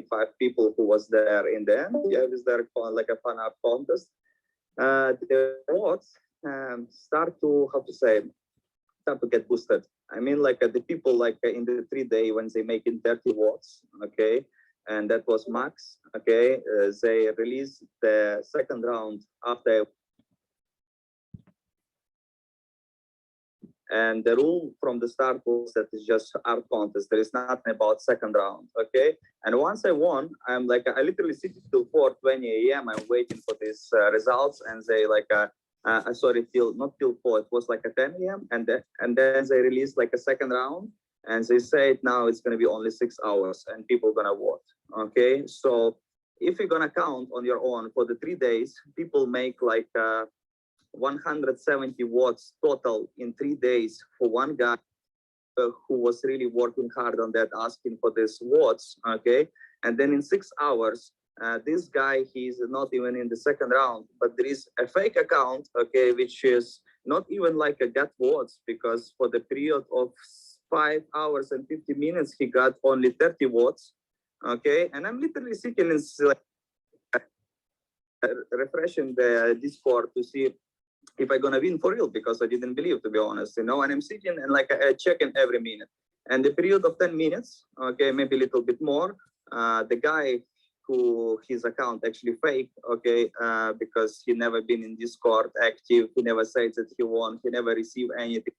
F: 5 people who was there in the end. Yeah, it was there like a fan art contest. The votes start to get boosted. I mean, like the people like in the 3 day when they making 30 votes, okay, and that was max. Okay, they release the second round after. And the rule from the start was that it's just art contest. There is nothing about second round, okay? And once I won, I'm like, I literally sit till 4:20 a.m. I'm waiting for these results, and they like, sorry, not till 4. It was like a 10 a.m. And then they released like a second round, and they said now it's gonna be only 6 hours, and people gonna vote, okay? So if you're gonna count on your own for the 3 days, people make like 170 votes total in 3 days for one guy who was really working hard on that, asking for these votes, okay? And then in 6 hours, this guy, he's not even in the second round, but there is a fake account, okay, which is not even like a get votes, because for the period of 5 hours and 50 minutes, he got only 30 votes, okay? And I'm literally sitting in like refreshing the Discord to see if I'm gonna win for real, because I didn't believe, to be honest, you know, and I'm sitting and like I checking every minute. And the period of 10 minutes, okay, maybe a little bit more, the guy who his account actually fake, okay, because he never been in Discord active, he never says that he won, he never received anything.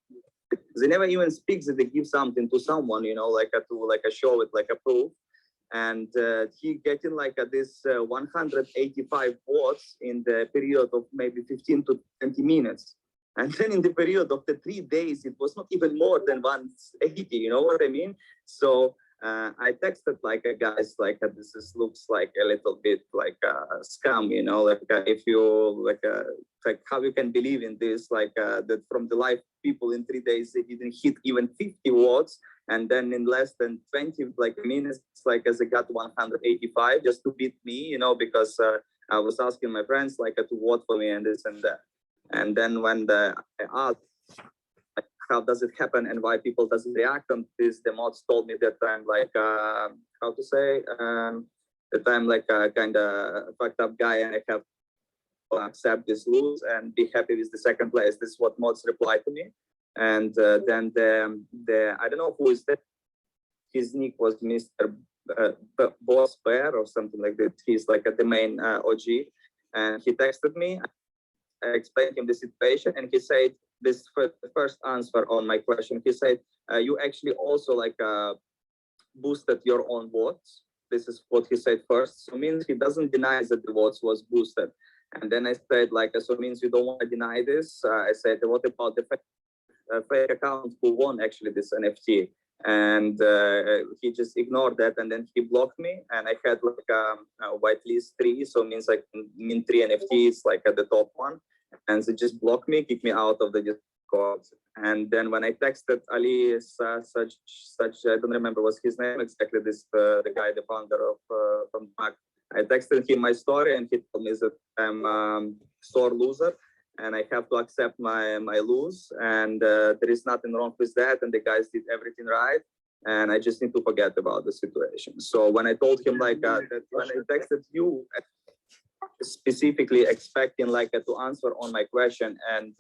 F: They never even speaks that they give something to someone, you know, like a show it like a proof. And he getting like this 185 votes in the period of maybe 15 to 20 minutes. And then in the period of the 3 days, it was not even more than 180, you know what I mean? So I texted like guys, like this is, looks like a little bit like a scam, you know, like if you like how you can believe in this, like that from the live people in 3 days, they didn't hit even 50 watts. And then in less than 20 like minutes, like as they got 185 just to beat me, you know, because I was asking my friends like to vote for me and this and that. And then when I asked, like, how does it happen and why people doesn't react on this, the mods told me that I'm like, how to say, that I'm like a kind of fucked up guy and I have to accept this lose and be happy with the second place. This is what mods replied to me. And then the I don't know who is that. His nick was Mr. Boss Bear or something like that. He's like the main OG, and he texted me. I explained him the situation, and he said this first answer on my question. He said, "You actually also like boosted your own votes." This is what he said first. So means he doesn't deny that the votes was boosted. And then I said like, so means you don't want to deny this. I said, what about the fake account who won actually this NFT? And he just ignored that, and then he blocked me. And I had like a whitelist 3, so means like min 3 NFTs like at the top one, and they just blocked me, kicked me out of the Discord. And then when I texted Ali, such I don't remember what's his name exactly, this the guy, the founder of from Mac, I texted him my story, and he told me that I'm sore loser and I have to accept my lose, and there is nothing wrong with that, and the guys did everything right, and I just need to forget about the situation. So when I told him like that, when I texted you specifically expecting like to answer on my question, and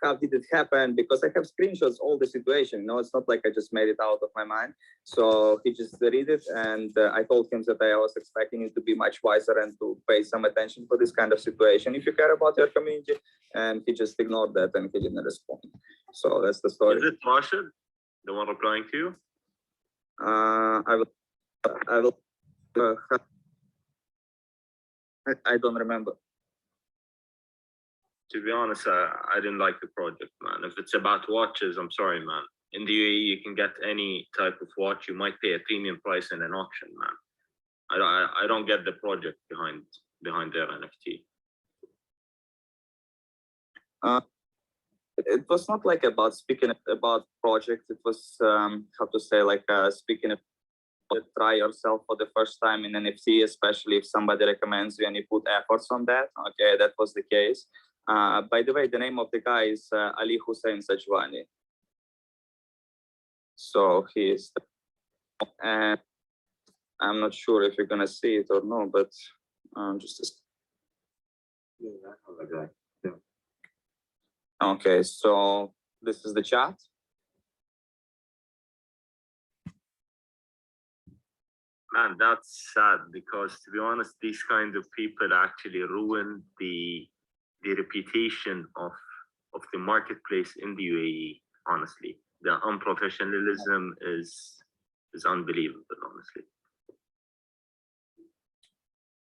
F: how did it happen? Because I have screenshots all the situation. You know, it's not like I just made it out of my mind. So he just read it, and I told him that I was expecting him to be much wiser and to pay some attention for this kind of situation if you care about your community. And he just ignored that and he didn't respond. So that's the story.
E: Is it Rashid, the one replying to you?
F: I will. I don't remember.
E: To be honest, I didn't like the project, man. If it's about watches, I'm sorry, man. In the UAE, you can get any type of watch. You might pay a premium price in an auction, man. I don't get the project behind their NFT.
F: It was not like about speaking about project. It was how to say, like speaking about try yourself for the first time in NFT, especially if somebody recommends you and you put efforts on that. Okay, that was the case. By the way, the name of the guy is Ali Hussein Sajwani. So he is, and I'm not sure if you're gonna see it or no, but just okay. So this is the chat.
E: Man, that's sad, because to be honest, these kind of people actually ruin the reputation of the marketplace in the UAE. Honestly, the unprofessionalism is unbelievable, honestly.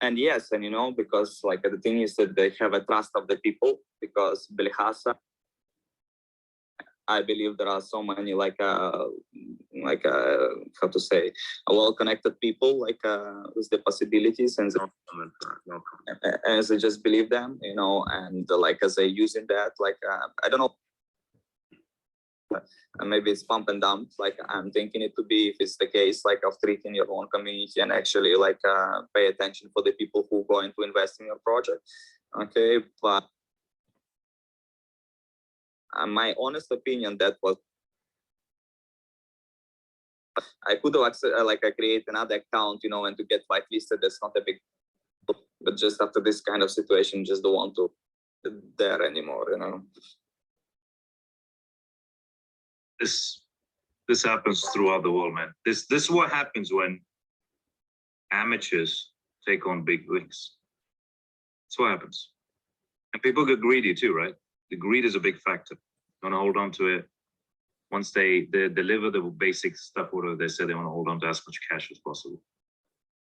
F: And yes, and you know, because like the thing is that they have a trust of the people, because Belhassa, I believe there are so many like how to say, well-connected people like with the possibilities, and
E: No comment, no comment.
F: as they just believe them, you know, and like as they using that, like I don't know, maybe it's pump and dump. Like I'm thinking it to be, if it's the case, like of treating your own community and actually like pay attention for the people who are going to invest in your project. Okay, but my honest opinion, that was, I could have like I create another account, you know, and to get whitelisted, that's not a big but just after this kind of situation, just don't want to there anymore, you know.
E: This happens throughout the world, man. This is what happens when amateurs take on big wigs. That's what happens. And people get greedy too, right? The greed is a big factor. They want to hold on to it. Once they deliver the basic stuff, whatever they say, they want to hold on to as much cash as possible.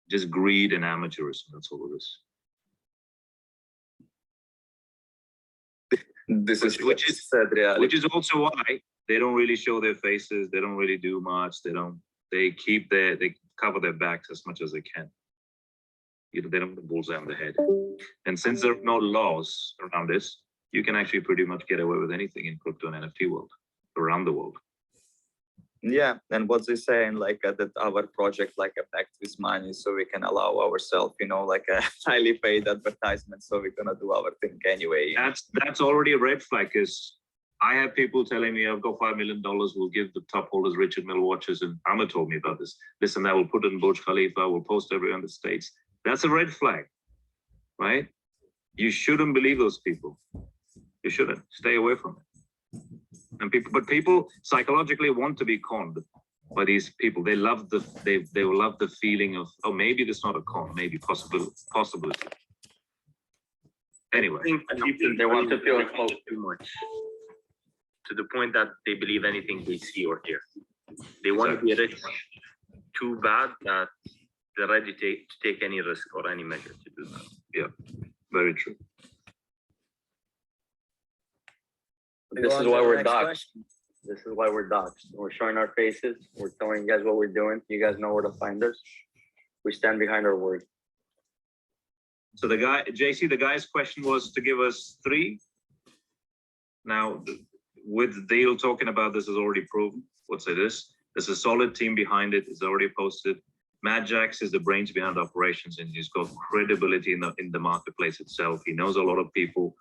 E: Just greed and amateurism, that's all it is.
F: This is
E: Which is
F: sad reality.
E: Which is also why they don't really show their faces. They don't really do much. They cover their backs as much as they can. You know, they don't put bullseye on the head. And since there are no laws around this, you can actually pretty much get away with anything in crypto and NFT world, around the world.
F: Yeah, and what they saying, like that our project like affect with money, so we can allow ourselves, you know, like a highly paid advertisement, so we're gonna do our thing anyway.
E: That's already a red flag, because I have people telling me I've got $5 million, we'll give the top holders Richard Mille watches, and Ahmed told me about this. Listen, that will put it in Burj Khalifa, we'll post everywhere in the States. That's a red flag, right? You shouldn't believe those people. You shouldn't. Stay away from it. And people psychologically want to be conned by these people. They love they will love the feeling of, oh, maybe this not a con, maybe possibility. Anyway,
A: They want to feel close.
H: too much, to the point that they believe anything they see or hear. They want to be rich too bad that they're ready to take any risk or any measure to do that.
E: Yeah, very true.
A: This is why we're doxxed. This is why we're doxxed. We're showing our faces. We're telling you guys what we're doing. You guys know where to find us. We stand behind our word.
E: So the guy, JC, the guy's question was to give us 3. Now, with Dale talking about this is already proven. What's it is? There's a solid team behind it. It's already posted. Jaxx is the brains behind operations, and he's got credibility in the marketplace itself. He knows a lot of people.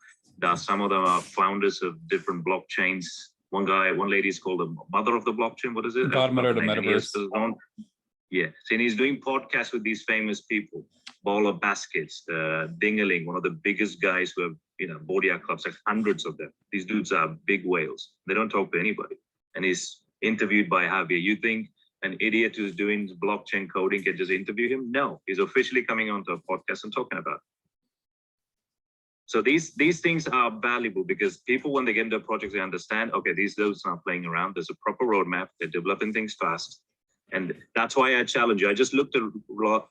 E: Some of them are founders of different blockchains. One lady is called the mother of the blockchain. What is it?
B: Godmother of the metaverse.
E: Yeah, and he's doing podcasts with these famous people. Baller Baskets, Dingaling, one of the biggest guys who have, you know, Bodia clubs, like hundreds of them. These dudes are big whales. They don't talk to anybody. And he's interviewed by Javier. You think an idiot who's doing blockchain coding can just interview him? No, he's officially coming onto a podcast and talking about it. So these things are valuable because people, when they get into projects, they understand, okay, these dudes are not playing around. There's a proper roadmap. They're developing things fast. And that's why I challenge you. I just looked at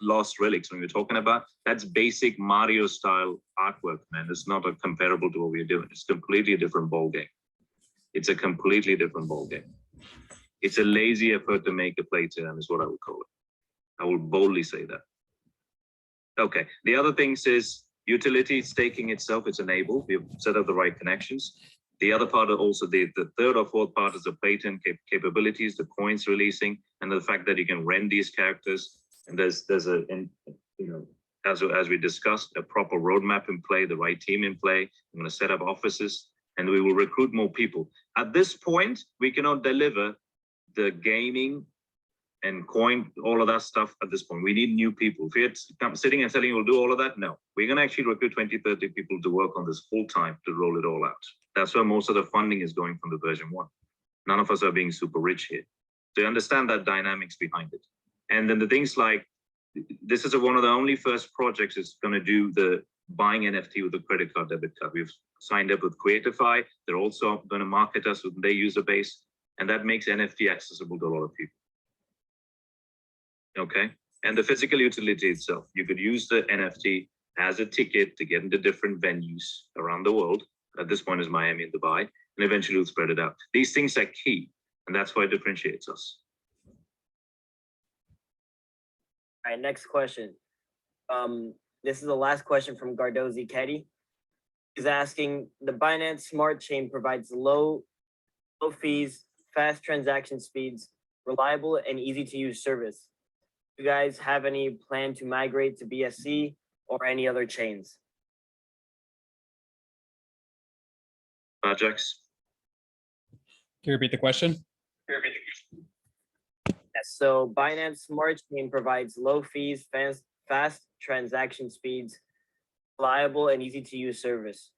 E: Lost Relics when we were talking about, that's basic Mario style artwork, man. It's not a comparable to what we're doing. It's completely a different ball game. It's a completely different ball game. It's a lazy effort to make a play to them is what I would call it. I will boldly say that. Okay, the other things is utility staking itself, it's enabled. We've set up the right connections. The other part of also the third or fourth part is the patent capabilities, the coins releasing, and the fact that you can rent these characters. And there's as we discussed, a proper roadmap in play, the right team in play. I'm going to set up offices, and we will recruit more people. At this point, we cannot deliver the gaming and coin, all of that stuff at this point. We need new people. If you're sitting and telling you we'll do all of that, no. We're going to actually recruit 20, 30 people to work on this full time to roll it all out. That's where most of the funding is going from the version 1. None of us are being super rich here. So you understand that dynamics behind it. And then the things like, this is one of the only first projects that's going to do the buying NFT with a credit card, debit card. We've signed up with Creatify. They're also going to market us with their user base. And that makes NFT accessible to a lot of people. Okay, and the physical utility itself, you could use the NFT as a ticket to get into different venues around the world. At this point is Miami and Dubai, and eventually we'll spread it out. These things are key, and that's why it differentiates us.
C: All right, next question. This is the last question from Gardozi Ketty. He's asking, the Binance Smart Chain provides low fees, fast transaction speeds, reliable and easy to use service. Do you guys have any plan to migrate to BSC or any other chains?
E: Jaxx?
B: Can you repeat the question?
C: Yes, so Binance Smart Chain provides low fees, fast transaction speeds, reliable and easy to use service.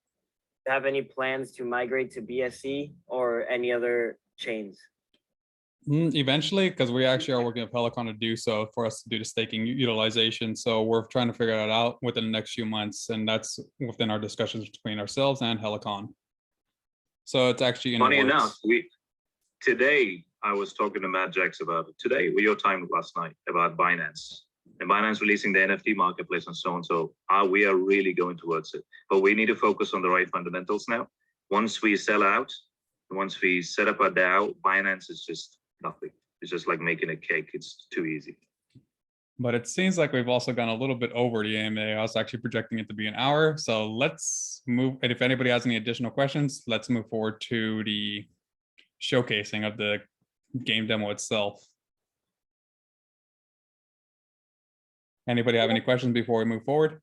C: Do you have any plans to migrate to BSC or any other chains?
B: Eventually, because we actually are working with Peloton to do so for us to do the staking utilization. So we're trying to figure that out within the next few months, and that's within our discussions between ourselves and Helicon. So it's actually in the
E: Funny enough,
B: works.
E: today I was talking to Matt Jaxx about it. Today, with your time last night, about Binance. And Binance releasing the NFT marketplace and so on. So we are really going towards it. But we need to focus on the right fundamentals now. Once we sell out, once we set up a DAO, Binance is just nothing. It's just like making a cake. It's too easy.
B: But it seems like we've also gone a little bit over the AMA. I was actually projecting it to be an hour. So let's move. And if anybody has any additional questions, let's move forward to the showcasing of the game demo itself. Anybody have any questions before we move forward?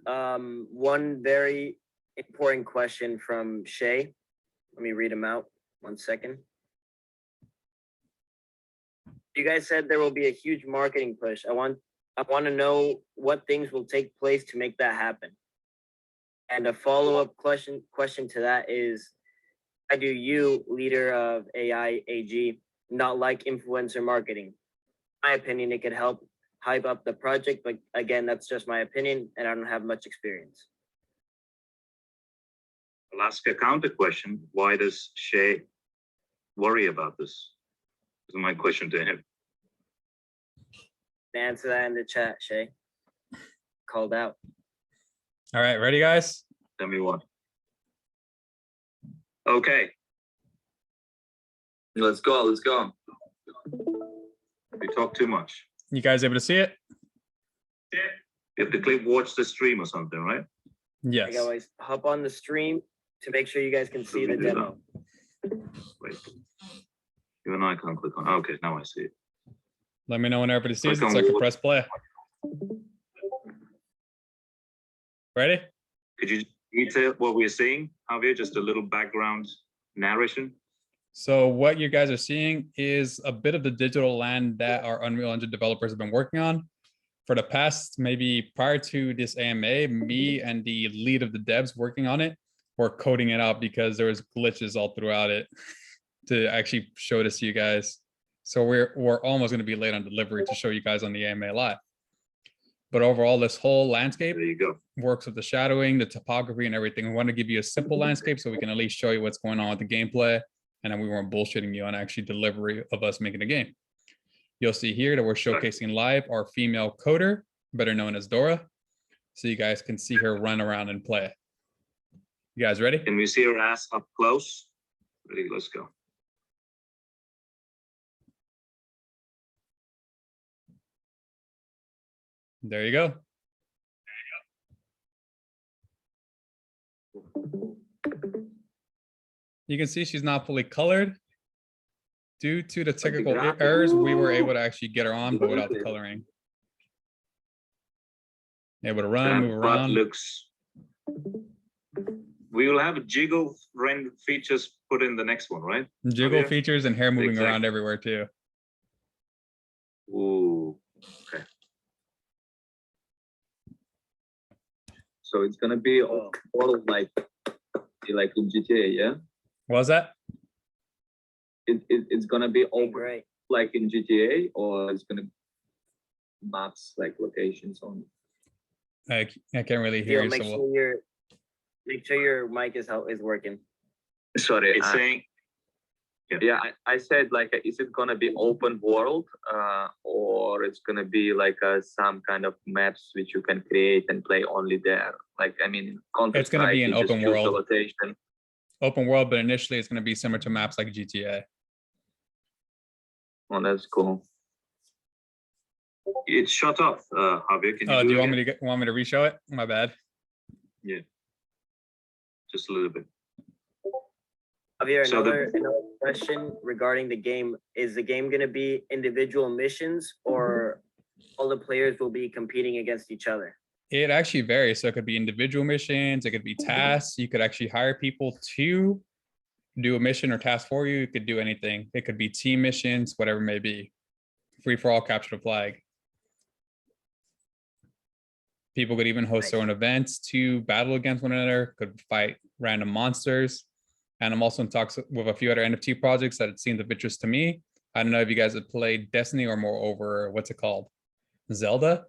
C: One very important question from Shay. Let me read them out. 1 second. You guys said there will be a huge marketing push. I want to know what things will take place to make that happen. And a follow-up question to that is, why do you, leader of AI AG, not like influencer marketing? In my opinion, it could help hype up the project, but again, that's just my opinion, and I don't have much experience.
E: I'll ask a counter question. Why does Shay worry about this? This is my question to him.
C: Answer that in the chat, Shay. Called out.
B: All right, ready, guys?
E: Tell me what. Okay.
F: Let's go. Let's go.
E: We talk too much.
B: You guys able to see it?
E: You have to click watch the stream or something, right?
B: Yes.
C: Guys, hop on the stream to make sure you guys can see the demo.
E: Wait. Even I can't click on. Okay, now I see it.
B: Let me know when everybody sees
E: Click
B: it so I
E: on
B: can
E: watch.
B: press play. Ready?
E: Could you detail what we're seeing, Javier? Just a little background narration.
B: So what you guys are seeing is a bit of the digital land that our Unreal Engine developers have been working on. For the past, maybe prior to this AMA, me and the lead of the devs working on it were coding it out because there was glitches all throughout it to actually show this to you guys. So we're almost going to be late on delivery to show you guys on the AMA live. But overall, this whole landscape
E: There you go.
B: works with the shadowing, the topography, and everything. We want to give you a simple landscape so we can at least show you what's going on with the gameplay. And then we weren't bullshitting you on actually delivery of us making a game. You'll see here that we're showcasing live our female coder, better known as Dora. So you guys can see her run around and play. You guys ready?
E: Can we see her ass up close? Ready, let's go.
B: There you go. You can see she's not fully colored. Due to the technical errors, we were able to actually get her on, but without the coloring. Able to run, move
E: Butt
B: around.
E: looks. We will have jiggle render features put in the next one, right?
B: Jiggle
E: Javier?
B: features and hair moving
E: Exactly.
B: around everywhere too.
E: Ooh, okay.
F: So it's gonna be all like in GTA, yeah?
B: What was that?
F: It's gonna be all
C: Great.
F: like in GTA, or it's gonna maps like locations on.
B: I can't really hear
C: Theo,
B: you.
C: make
B: So
C: sure your mic is working.
F: Sorry,
E: It's saying.
F: yeah, I said like, is it gonna be open world, or it's gonna be like some kind of maps which you can create and play only there? Like, I mean,
B: It's gonna be
F: Counter-Strike,
B: an
F: you just
B: open
F: choose the
B: world.
F: location.
B: open world, but initially it's going to be similar to maps like GTA.
F: Oh, that's cool.
E: It's shut off, Javier. Can you
B: Oh, do you
E: it
B: want
E: again?
B: me to want me to reshow it? My bad.
E: Just a little bit.
C: Javier,
E: So
C: another question regarding the game. Is the game going to be individual missions, or all the players will be competing against each other?
B: It actually varies. So it could be individual missions. It could be tasks. You could actually hire people to do a mission or task for you. You could do anything. It could be team missions, whatever it may be. Free for all, capture the flag. People could even host their own events to battle against one another, could fight random monsters. And I'm also in talks with a few other NFT projects that it seemed of interest to me. I don't know if you guys have played Destiny or moreover, what's it called? Zelda.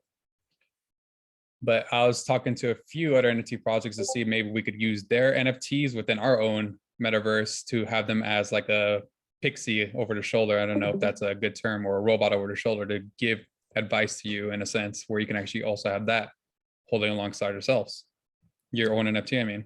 B: But I was talking to a few other NFT projects to see if maybe we could use their NFTs within our own metaverse to have them as like a pixie over the shoulder. I don't know if that's a good term, or a robot over the shoulder to give advice to you in a sense where you can actually also have that holding alongside yourselves. Your own NFT, I mean.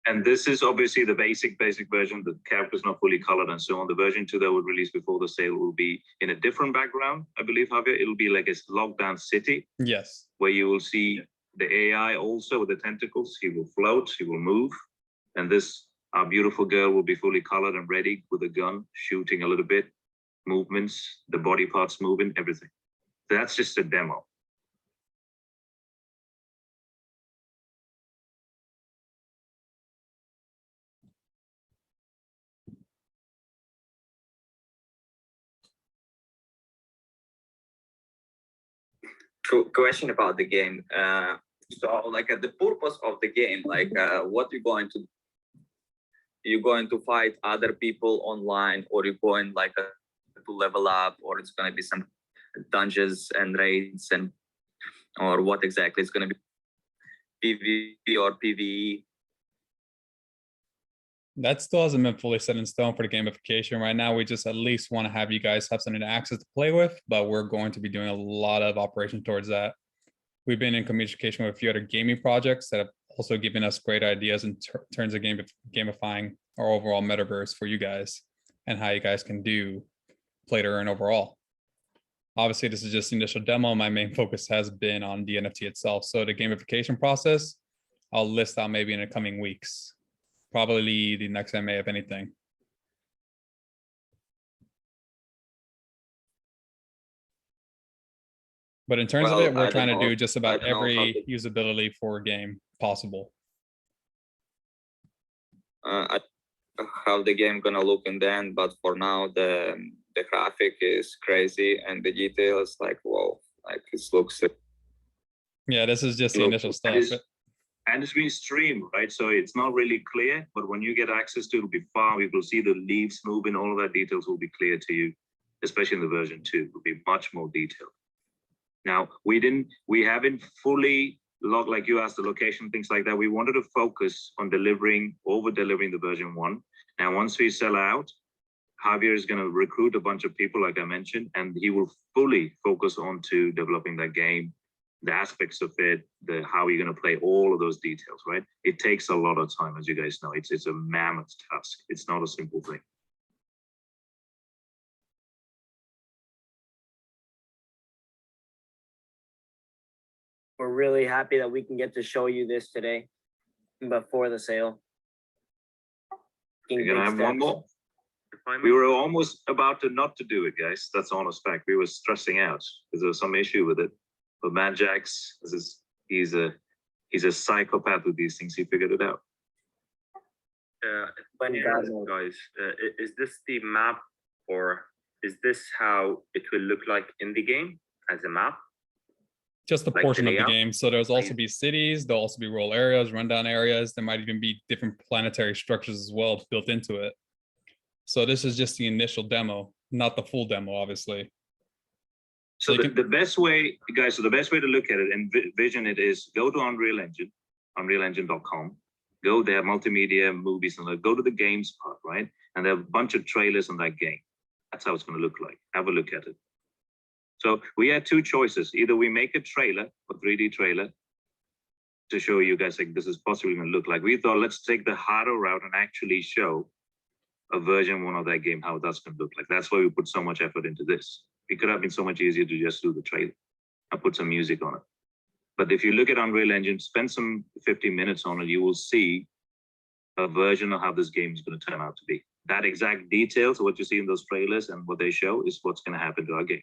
E: And this is obviously the basic version. The character is not fully colored and so on. The version 2 that will release before the sale will be in a different background, I believe, Javier. It'll be like a lockdown city.
B: Yes.
E: Where you will see the AI also with the tentacles. He will float, he will move. And this, our beautiful girl, will be fully colored and ready with a gun, shooting a little bit, movements, the body parts moving, everything. That's just a demo.
F: Question about the game. So like the purpose of the game, like what you're going to fight other people online, or you're going like to level up, or it's going to be some dungeons and raids, and or what exactly is going to be PvP or PvE?
B: That still hasn't been fully set in stone for the gamification. Right now, we just at least want to have you guys have something to access to play with, but we're going to be doing a lot of operation towards that. We've been in communication with a few other gaming projects that have also given us great ideas in terms of gamifying our overall metaverse for you guys and how you guys can do play to earn overall. Obviously, this is just the initial demo. My main focus has been on the NFT itself. So the gamification process, I'll list out maybe in the coming weeks. Probably the next MA, if anything. But in terms of it, we're trying to do just about every usability for a game possible.
F: How the game gonna look in the end, but for now the graphic is crazy and the details like whoa, like it looks.
B: Yeah, this is just the initial stuff.
E: And it's been streamed, right? So it's not really clear, but when you get access to it, it'll be far. You will see the leaves moving, all of that details will be clear to you, especially in the version 2, will be much more detailed. Now, we haven't fully logged, like you asked, the location, things like that. We wanted to focus on over-delivering the version 1. Now, once we sell out, Javier is going to recruit a bunch of people, like I mentioned, and he will fully focus on to developing that game, the aspects of it, how you're going to play, all of those details, right? It takes a lot of time, as you guys know. It's a mammoth task. It's not a simple thing.
C: We're really happy that we can get to show you this today before the sale.
E: You're gonna have one more. We were almost about to not to do it, guys. That's honest fact. We were stressing out because there was some issue with it. But man, Jaxx, he's a psychopath with these things. He figured it out.
H: Guys, is this the map, or is this how it will look like in the game as a map?
B: Just a portion of the game. So there's also be cities, there'll also be rural areas, rundown areas. There might even be different planetary structures as well built into it. So this is just the initial demo, not the full demo, obviously.
E: So the best way, guys, so the best way to look at it and vision it is go to Unreal Engine, unrealengine.com. Go there, multimedia, movies, and go to the games part, right? And there are a bunch of trailers on that game. That's how it's going to look like. Have a look at it. So we had two choices. Either we make a trailer, a 3D trailer, to show you guys like this is possibly going to look like. We thought let's take the harder route and actually show a version 1 of that game, how that's going to look like. That's why we put so much effort into this. It could have been so much easier to just do the trailer and put some music on it. But if you look at Unreal Engine, spend some 15 minutes on it, you will see a version of how this game is going to turn out to be. That exact details of what you see in those trailers and what they show is what's going to happen to our game.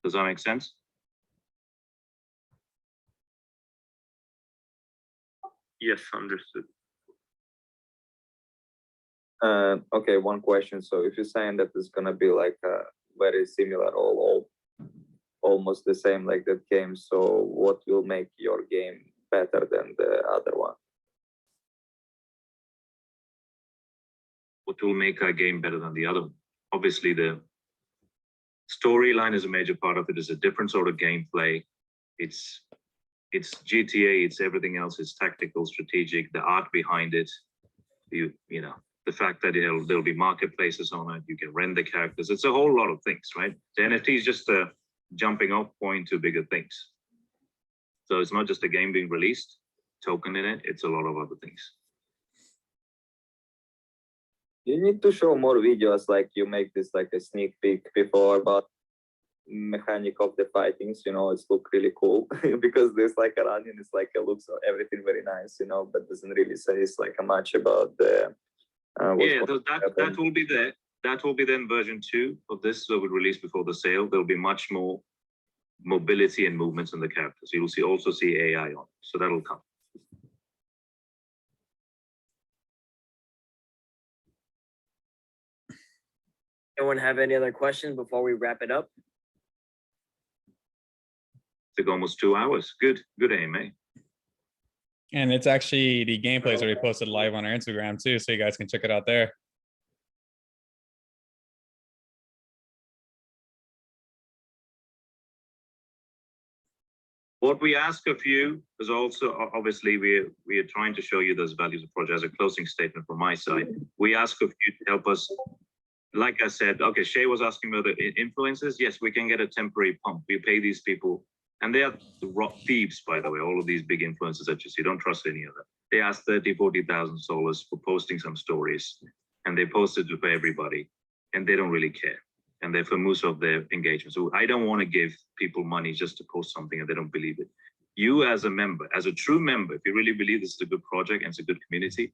E: Does that make sense?
H: Yes, understood.
F: Okay, one question. So if you're saying that it's gonna be like very similar, all almost the same like that game. So what will make your game better than the other one?
E: What will make our game better than the other one? Obviously, the storyline is a major part of it. It's a different sort of gameplay. It's GTA, it's everything else. It's tactical, strategic, the art behind it. You know, the fact that there'll be marketplaces on it. You can rent the characters. It's a whole lot of things, right? The NFT is just a jumping off point to bigger things. So it's not just a game being released, token in it. It's a lot of other things.
F: You need to show more videos, like you make this like a sneak peek before about mechanic of the fightings, you know, it's look really cool because there's like a running, it's like it looks everything very nice, you know, but doesn't really say it's like much about the
E: that will be there. That will be then version 2 of this that will release before the sale. There'll be much more mobility and movements in the characters. You'll also see AI on, so that'll come.
C: Anyone have any other questions before we wrap it up?
E: Took almost 2 hours. Good aim, eh?
B: And it's actually, the gameplay is already posted live on our Instagram too, so you guys can check it out there.
E: What we ask of you is also, obviously, we are trying to show you those values of project as a closing statement from my side. We ask of you to help us. Like I said, okay, Shay was asking about the influencers. Yes, we can get a temporary pump. We pay these people, and they are the thieves, by the way, all of these big influencers that you see. Don't trust any of them. They ask $30,000, $40,000 for posting some stories, and they post it to everybody, and they don't really care. And they're famous of their engagement. So I don't want to give people money just to post something and they don't believe it. You as a member, as a true member, if you really believe this is a good project and it's a good community,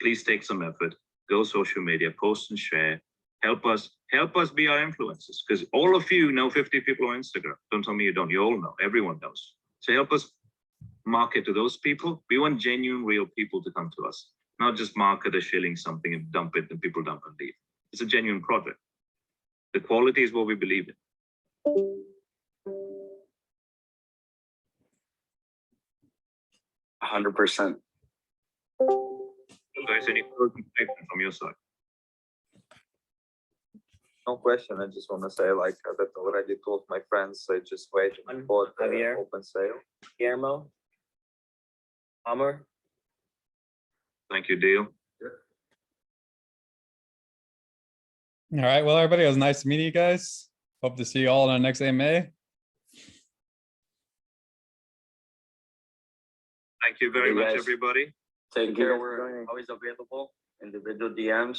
E: please take some effort, go social media, post and share. Help us be our influencers, because all of you know 50 people on Instagram. Don't tell me you don't. You all know. Everyone knows. So help us market to those people. We want genuine, real people to come to us, not just market a shilling something and dump it and people dump and leave. It's a genuine project. The quality is what we believe in.
A: 100%.
E: Guys, any closing statement from your side?
F: No question. I just want to say, like that already told my friends, I just wait for the
C: Javier.
F: open sale.
C: Guillermo? Amr?
E: Thank you, Deal.
B: All right, well, everybody, it was nice to meet you guys. Hope to see you all in our next AMA.
E: Thank you very
A: Hey,
E: much,
A: guys.
E: everybody.
A: Take care. We're always available. Individual DMs,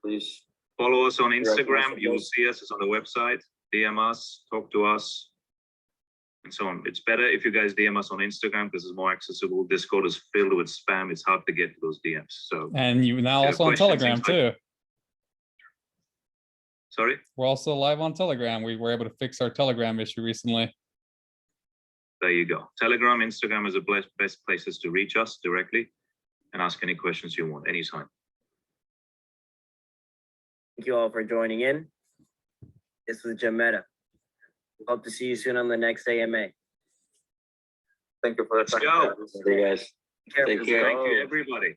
A: please.
E: Follow us on
A: Direct
E: Instagram. You will
A: messages.
E: see us. It's on the website. DM us, talk to us, and so on. It's better if you guys DM us on Instagram because it's more accessible. Discord is filled with spam. It's hard to get to those DMs. So,
B: And you now
E: Yeah,
B: also on
E: questions,
B: Telegram
E: things like-
B: too.
E: sorry.
B: We're also live on Telegram. We were able to fix our Telegram issue recently.
E: There you go. Telegram, Instagram is the best places to reach us directly and ask any questions you want anytime.
C: Thank you all for joining in. This was Jametta. Hope to see you soon on the next AMA.
F: Thank you for the
E: Let's
F: time.
E: go.
A: Hey, guys.
C: Care.
A: Take care.
E: Thank you, everybody.